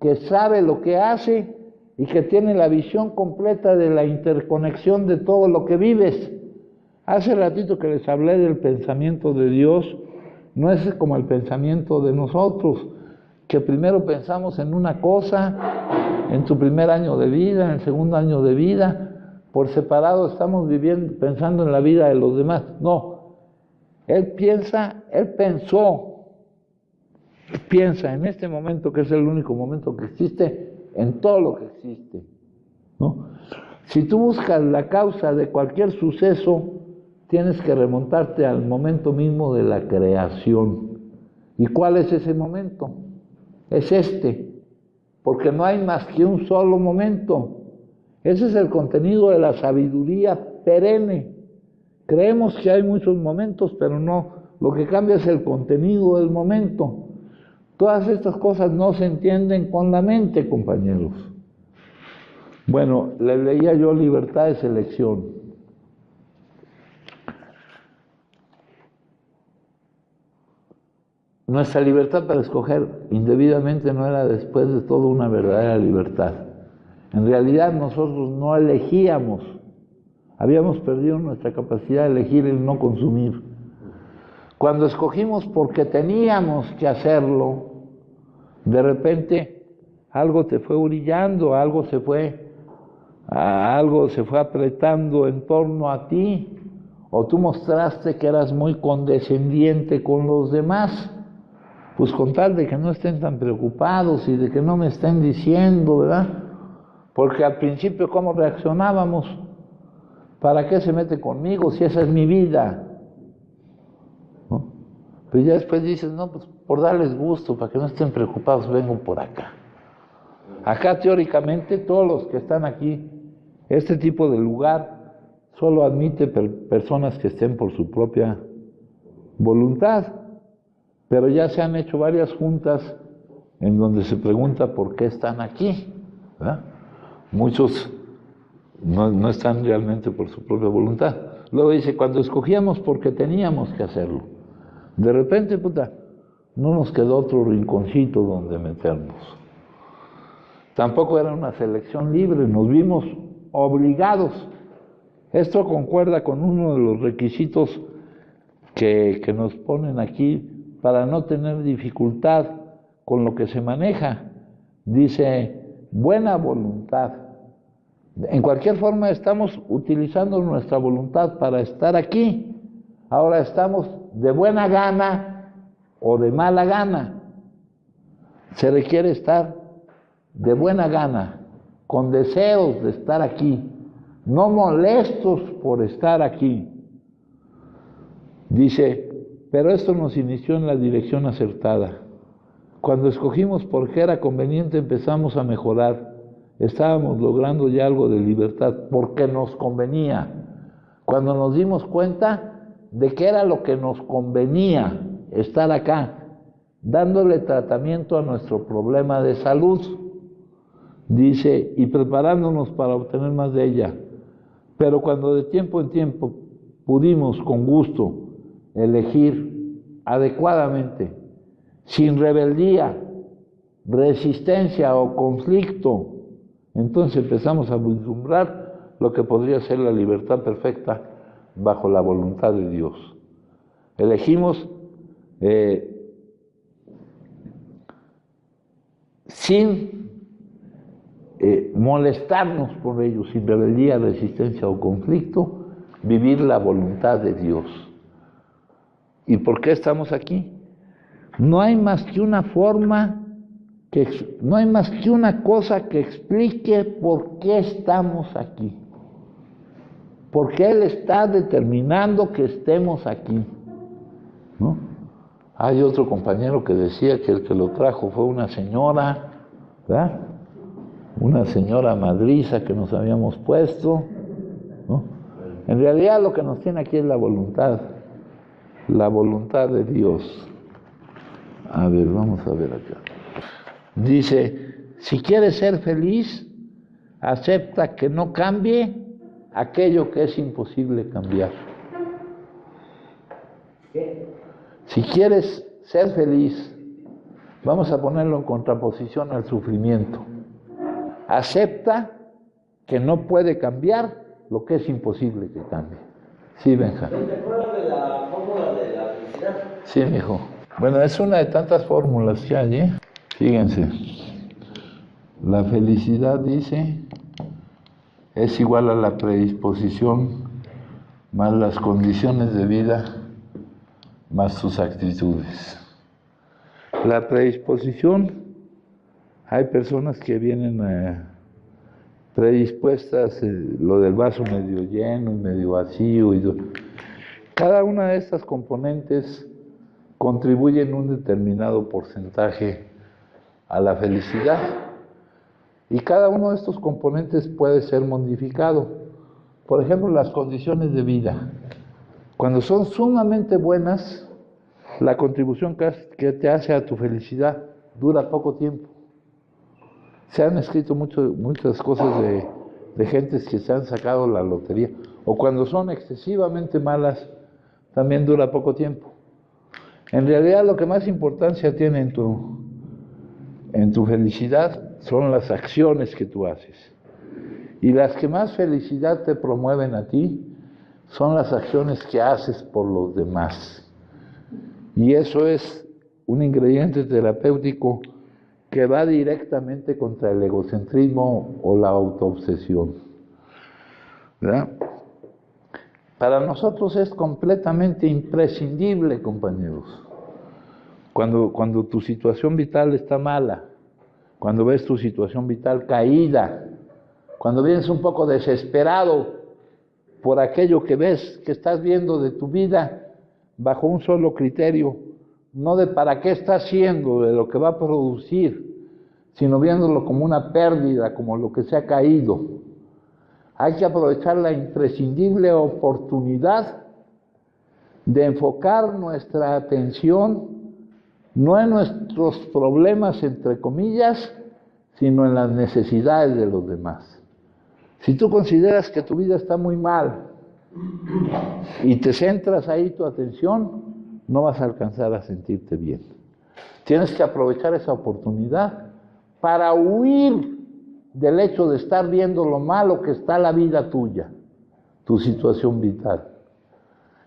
que sabe lo que hace y que tiene la visión completa de la interconexión de todo lo que vives. Hace ratito que les hablé del pensamiento de Dios, no es como el pensamiento de nosotros, que primero pensamos en una cosa, en tu primer año de vida, en el segundo año de vida, por separado estamos pensando en la vida de los demás. No, él piensa en este momento, que es el único momento que existe, en todo lo que existe, ¿no? Si tú buscas la causa de cualquier suceso, tienes que remontarte al momento mismo de la creación. ¿Y cuál es ese momento? Es este, porque no hay más que un solo momento. Ese es el contenido de la sabiduría perenne. Creemos que hay muchos momentos, pero no lo que cambia es el contenido del momento. Todas estas cosas no se entienden con la mente, compañeros. Bueno, le leía yo libertad de selección. Nuestra libertad para escoger indebidamente no era después de todo una verdadera libertad. En realidad nosotros no elegíamos, habíamos perdido nuestra capacidad de elegir el no consumir. Cuando escogimos porque teníamos que hacerlo, de repente algo te fue brillando, algo se fue apretando en torno a ti, o tú mostraste que eras muy condescendiente con los demás, pues con tal de que no estén tan preocupados y de que no me estén diciendo, ¿verdad? Porque al principio, ¿cómo reaccionábamos? ¿Para qué se mete conmigo si esa es mi vida? ¿No? Pero ya después dices, no, pues por darles gusto, para que no estén preocupados, vengo por acá. Acá teóricamente todos los que están aquí, este tipo de lugar, solo admite personas que estén por su propia voluntad. Pero ya se han hecho varias juntas en donde se pregunta por qué están aquí, ¿verdad? Muchos no están realmente por su propia voluntad. Luego dice, cuando escogíamos porque teníamos que hacerlo, de repente, no nos quedó otro rinconcito donde meternos. Tampoco era una selección libre, nos vimos obligados. Esto concuerda con uno de los requisitos que nos ponen aquí para no tener dificultad con lo que se maneja. Dice, buena voluntad. En cualquier forma estamos utilizando nuestra voluntad para estar aquí. Ahora estamos de buena gana o de mala gana. Se requiere estar de buena gana, con deseos de estar aquí, no molestos por estar aquí. Dice, pero esto nos inició en la dirección acertada. Cuando escogimos por qué era conveniente, empezamos a mejorar. Estábamos logrando ya algo de libertad, porque nos convenía. Cuando nos dimos cuenta de que era lo que nos convenía estar acá, dándole tratamiento a nuestro problema de salud. Dice, y preparándonos para obtener más de ella. Pero cuando de tiempo en tiempo pudimos con gusto elegir adecuadamente, sin rebeldía, resistencia o conflicto, entonces empezamos a vislumbrar lo que podría ser la libertad perfecta bajo la voluntad de Dios. Elegimos sin molestarnos por ello, sin rebeldía, resistencia o conflicto, vivir la voluntad de Dios. ¿Y por qué estamos aquí? No hay más que una forma, no hay más que una cosa que explique por qué estamos aquí. Porque Él está determinando que estemos aquí, ¿no? Hay otro compañero que decía que el que lo trajo fue una señora, ¿verdad? Una señora madriza que nos habíamos puesto, ¿no? En realidad lo que nos tiene aquí es la voluntad de Dios. A ver, vamos a ver acá. Dice, si quieres ser feliz, acepta que no cambie aquello que es imposible cambiar. Si quieres ser feliz, vamos a ponerlo en contraposición al sufrimiento. Acepta que no puede cambiar lo que es imposible que cambie. Sí, Benja. ¿Te acuerdas de la fórmula de la felicidad? Sí, mijo. Bueno, es una de tantas fórmulas que hay, ¿eh? Fíjense. La felicidad, dice, es igual a la predisposición más las condiciones de vida más tus actitudes. La predisposición, hay personas que vienen predispuestas, lo del vaso medio lleno y medio vacío. Cada una de estas componentes contribuye en un determinado porcentaje a la felicidad. Y cada uno de estos componentes puede ser modificado. Por ejemplo, las condiciones de vida. Cuando son sumamente buenas, la contribución que te hace a tu felicidad dura poco tiempo. Se han escrito muchas cosas de gentes que se han sacado la lotería, o cuando son excesivamente malas, también dura poco tiempo. En realidad lo que más importancia tiene en tu felicidad son las acciones que tú haces. Y las que más felicidad te promueven a ti son las acciones que haces por los demás. Y eso es un ingrediente terapéutico que va directamente contra el egocentrismo o la autoobsesión, ¿verdad? Para nosotros es completamente imprescindible, compañeros. Cuando tu situación vital está mala, cuando ves tu situación vital caída, cuando vienes un poco desesperado por aquello que ves, que estás viendo de tu vida bajo un solo criterio, no de para qué está haciendo, de lo que va a producir, sino viéndolo como una pérdida, como lo que se ha caído. Hay que aprovechar la imprescindible oportunidad de enfocar nuestra atención no en nuestros problemas, entre comillas, sino en las necesidades de los demás. Si tú consideras que tu vida está muy mal y te centras ahí tu atención, no vas a alcanzar a sentirte bien. Tienes que aprovechar esa oportunidad para huir del hecho de estar viendo lo malo que está la vida tuya, tu situación vital.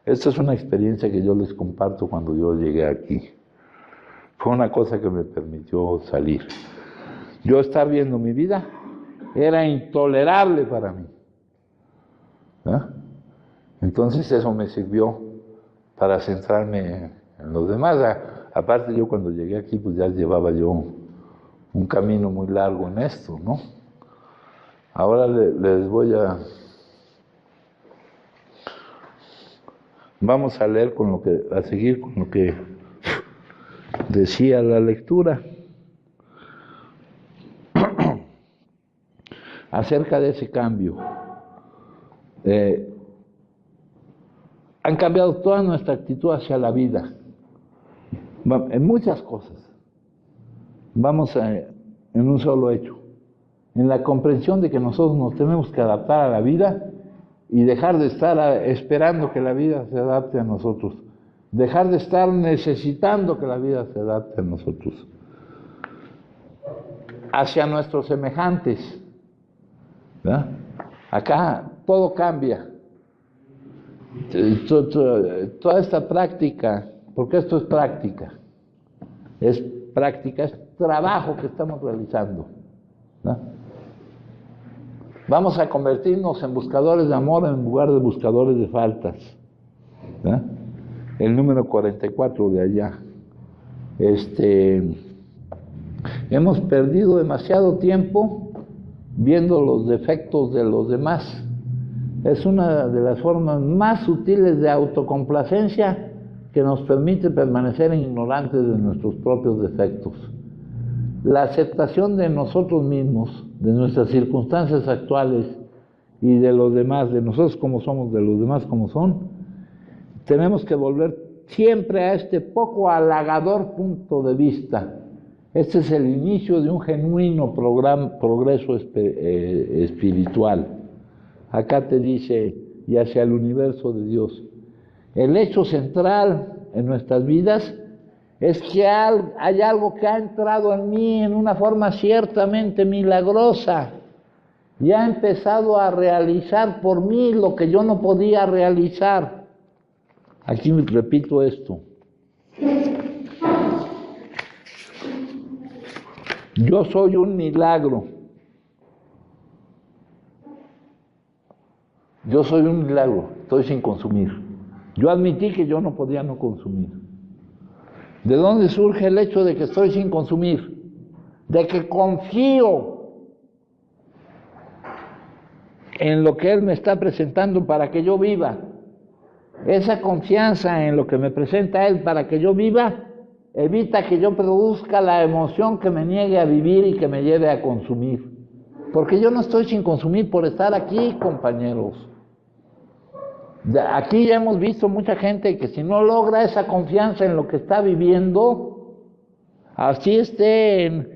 Esta es una experiencia que yo les comparto cuando yo llegué aquí. Fue una cosa que me permitió salir. Yo estar viendo mi vida era intolerable para mí. Entonces eso me sirvió para centrarme en los demás. Aparte yo cuando llegué aquí pues ya llevaba yo un camino muy largo en esto, ¿no? Ahora les voy a... Vamos a leer a seguir con lo que decía la lectura acerca de ese cambio. Han cambiado toda nuestra actitud hacia la vida, en muchas cosas. Vamos en un solo hecho, en la comprensión de que nosotros nos tenemos que adaptar a la vida y dejar de estar esperando que la vida se adapte a nosotros, dejar de estar necesitando que la vida se adapte a nosotros, hacia nuestros semejantes, ¿verdad? Acá todo cambia. Toda esta práctica, porque esto es práctica, es trabajo que estamos realizando, ¿no? Vamos a convertirnos en buscadores de amor en lugar de buscadores de faltas, ¿no? El número 44 de allá. Hemos perdido demasiado tiempo viendo los defectos de los demás. Es una de las formas más sutiles de autocomplacencia que nos permite permanecer ignorantes de nuestros propios defectos. La aceptación de nosotros mismos, de nuestras circunstancias actuales y de los demás, de nosotros como somos, de los demás como son, tenemos que volver siempre a este poco halagador punto de vista. Este es el inicio de un genuino progreso espiritual. Acá te dice, y hacia el universo de Dios. El hecho central en nuestras vidas es que hay algo que ha entrado en mí en una forma ciertamente milagrosa y ha empezado a realizar por mí lo que yo no podía realizar. Aquí repito esto. Yo soy un milagro. Yo soy un milagro, estoy sin consumir. Yo admití que yo no podía no consumir. ¿De dónde surge el hecho de que estoy sin consumir? De que confío en lo que Él me está presentando para que yo viva. Esa confianza en lo que me presenta Él para que yo viva evita que yo produzca la emoción que me niegue a vivir y que me lleve a consumir. Porque yo no estoy sin consumir por estar aquí, compañeros. Aquí ya hemos visto mucha gente que si no logra esa confianza en lo que está viviendo, así estén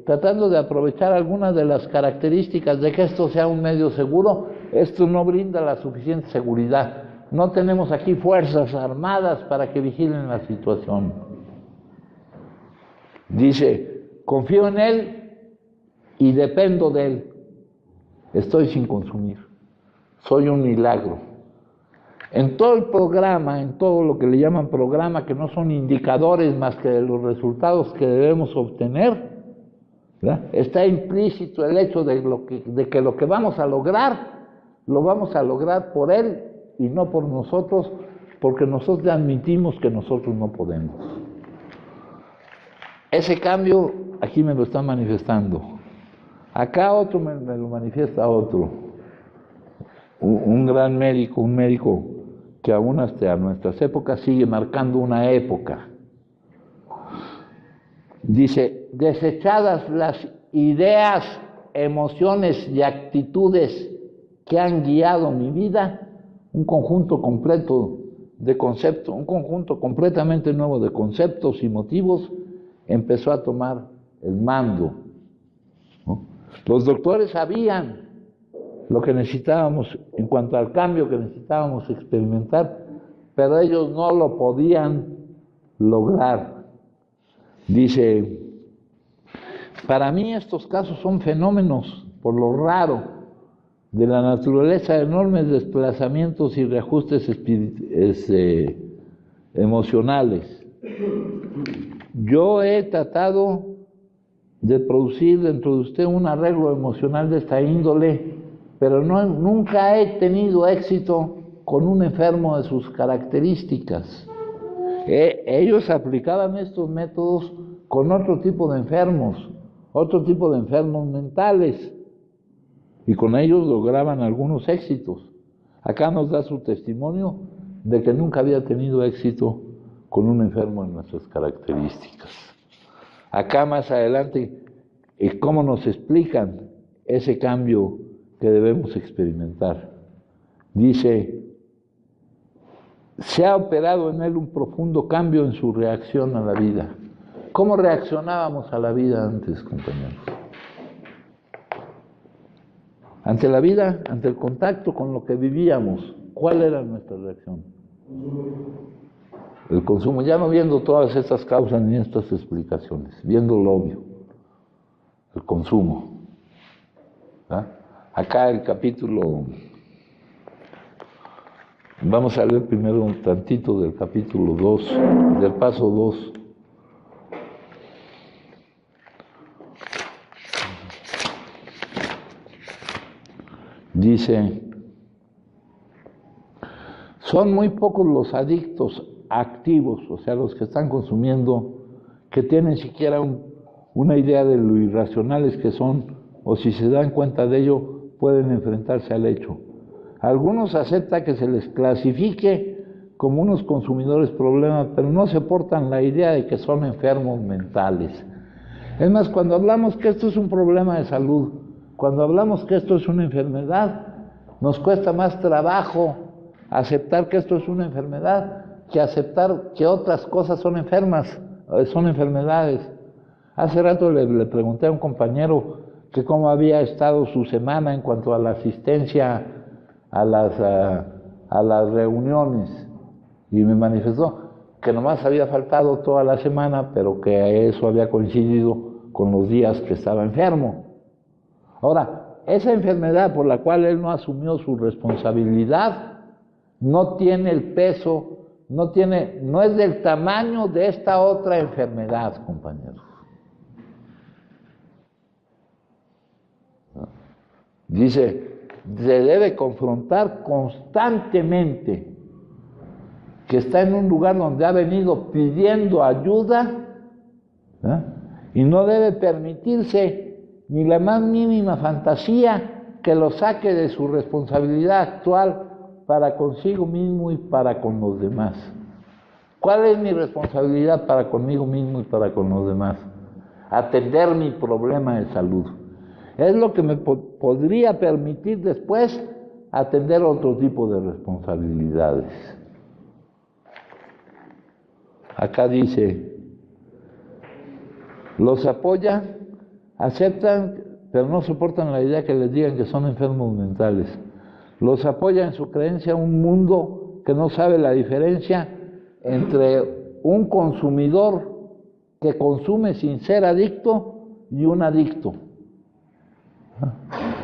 tratando de aprovechar algunas de las características de que esto sea un medio seguro, esto no brinda la suficiente seguridad. No tenemos aquí fuerzas armadas para que vigilen la situación. Dice, confío en Él y dependo de Él. Estoy sin consumir. Soy un milagro. En todo el programa, en todo lo que le llaman programa, que no son indicadores más que de los resultados que debemos obtener, ¿verdad?, está implícito el hecho de que lo que vamos a lograr, lo vamos a lograr por Él y no por nosotros, porque nosotros admitimos que nosotros no podemos. Ese cambio aquí me lo está manifestando. Acá otro me lo manifiesta otro. Un gran médico, un médico que aún hasta nuestras épocas sigue marcando una época. Dice, desechadas las ideas, emociones y actitudes que han guiado mi vida, un conjunto completo de conceptos, un conjunto completamente nuevo de conceptos y motivos empezó a tomar el mando, ¿no? Los doctores sabían lo que necesitábamos en cuanto al cambio que necesitábamos experimentar, pero ellos no lo podían lograr. Dice, para mí estos casos son fenómenos, por lo raro, de la naturaleza de enormes desplazamientos y reajustes emocionales. Yo he tratado de producir dentro de usted un arreglo emocional de esta índole, pero nunca he tenido éxito con un enfermo de sus características. Ellos aplicaban estos métodos con otro tipo de enfermos mentales, y con ellos lograban algunos éxitos. Acá nos da su testimonio de que nunca había tenido éxito con un enfermo de nuestras características. Acá más adelante, cómo nos explican ese cambio que debemos experimentar. Dice, se ha operado en él un profundo cambio en su reacción a la vida. ¿Cómo reaccionábamos a la vida antes, compañeros? Ante la vida, ante el contacto con lo que vivíamos, ¿cuál era nuestra reacción? El consumo, ya no viendo todas estas causas ni estas explicaciones, viendo lo obvio, el consumo. ¿Ah? Acá el capítulo, vamos a leer primero un tantito del capítulo 2, del paso 2. Dice, son muy pocos los adictos activos, o sea, los que están consumiendo, que tienen siquiera una idea de lo irracionales que son, o si se dan cuenta de ello, pueden enfrentarse al hecho. Algunos aceptan que se les clasifique como unos consumidores problemas, pero no soportan la idea de que son enfermos mentales. Es más, cuando hablamos que esto es un problema de salud, cuando hablamos que esto es una enfermedad, nos cuesta más trabajo aceptar que esto es una enfermedad que aceptar que otras cosas son enfermedades. Hace rato le pregunté a un compañero que cómo había estado su semana en cuanto a la asistencia a las reuniones, y me manifestó que nomás había faltado toda la semana, pero que eso había coincidido con los días que estaba enfermo. Ahora, esa enfermedad por la cual él no asumió su responsabilidad no tiene el peso, no es del tamaño de esta otra enfermedad, compañeros. Dice, se debe confrontar constantemente que está en un lugar donde ha venido pidiendo ayuda, ¿eh? Y no debe permitirse ni la más mínima fantasía que lo saque de su responsabilidad actual para consigo mismo y para con los demás. ¿Cuál es mi responsabilidad para conmigo mismo y para con los demás? Atender mi problema de salud. Es lo que me podría permitir después atender otro tipo de responsabilidades. Acá dice, los apoya, aceptan, pero no soportan la idea que les digan que son enfermos mentales. Los apoya en su creencia un mundo que no sabe la diferencia entre un consumidor que consume sin ser adicto y un adicto.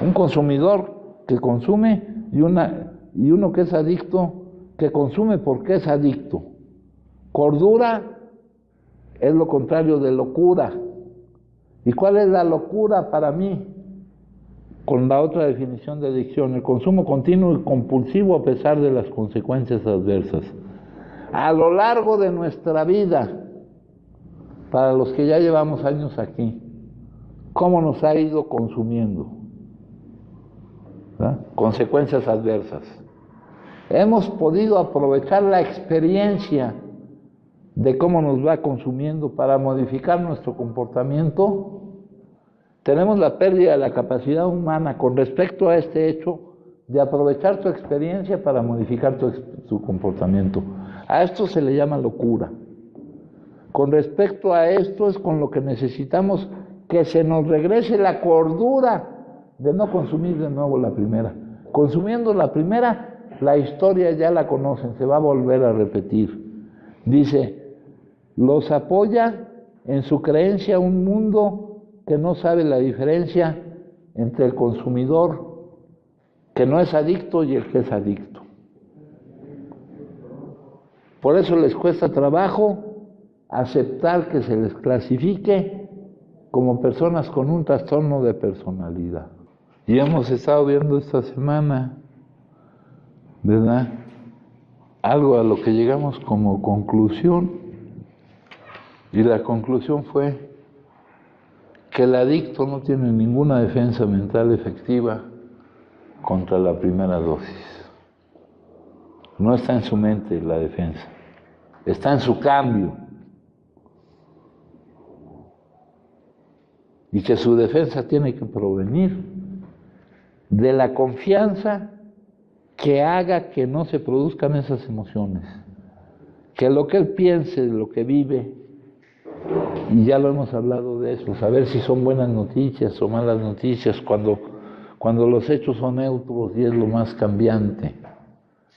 Un consumidor que consume y uno que es adicto, que consume porque es adicto. Cordura es lo contrario de locura. ¿Y cuál es la locura para mí? Con la otra definición de adicción, el consumo continuo y compulsivo a pesar de las consecuencias adversas. A lo largo de nuestra vida, para los que ya llevamos años aquí, ¿cómo nos ha ido consumiendo? ¿verdad? Consecuencias adversas. Hemos podido aprovechar la experiencia de cómo nos va consumiendo para modificar nuestro comportamiento. Tenemos la pérdida de la capacidad humana con respecto a este hecho de aprovechar tu experiencia para modificar tu comportamiento. A esto se le llama locura. Con respecto a esto es con lo que necesitamos que se nos regrese la cordura de no consumir de nuevo la primera. Consumiendo la primera, la historia ya la conocen, se va a volver a repetir. Dice, los apoya en su creencia un mundo que no sabe la diferencia entre el consumidor que no es adicto y el que es adicto. Por eso les cuesta trabajo aceptar que se les clasifique como personas con un trastorno de personalidad. Y hemos estado viendo esta semana, ¿verdad? Algo a lo que llegamos como conclusión, y la conclusión fue que el adicto no tiene ninguna defensa mental efectiva contra la primera dosis. No está en su mente la defensa, está en su cambio. Y que su defensa tiene que provenir de la confianza que haga que no se produzcan esas emociones. Que lo que él piense, lo que vive, y ya lo hemos hablado de eso, saber si son buenas noticias o malas noticias, cuando los hechos son neutros y es lo más cambiante.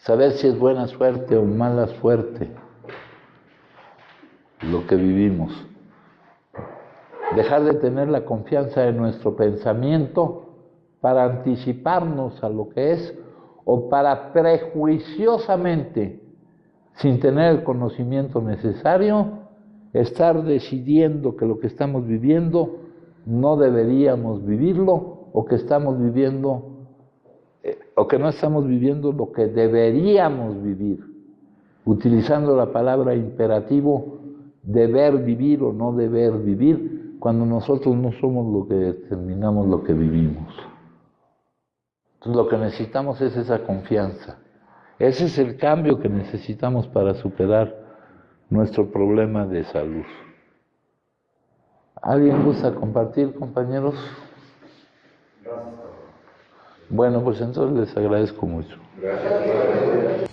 Saber si es buena suerte o mala suerte lo que vivimos. Dejar de tener la confianza en nuestro pensamiento para anticiparnos a lo que es o para prejuiciosamente, sin tener el conocimiento necesario, estar decidiendo que lo que estamos viviendo no deberíamos vivirlo o que estamos viviendo o que no estamos viviendo lo que deberíamos vivir, utilizando la palabra imperativo deber vivir o no deber vivir, cuando nosotros no somos lo que determinamos lo que vivimos. Entonces lo que necesitamos es esa confianza. Ese es el cambio que necesitamos para superar nuestro problema de salud. ¿Alguien gusta compartir, compañeros? Bueno, pues entonces les agradezco mucho. Gracias.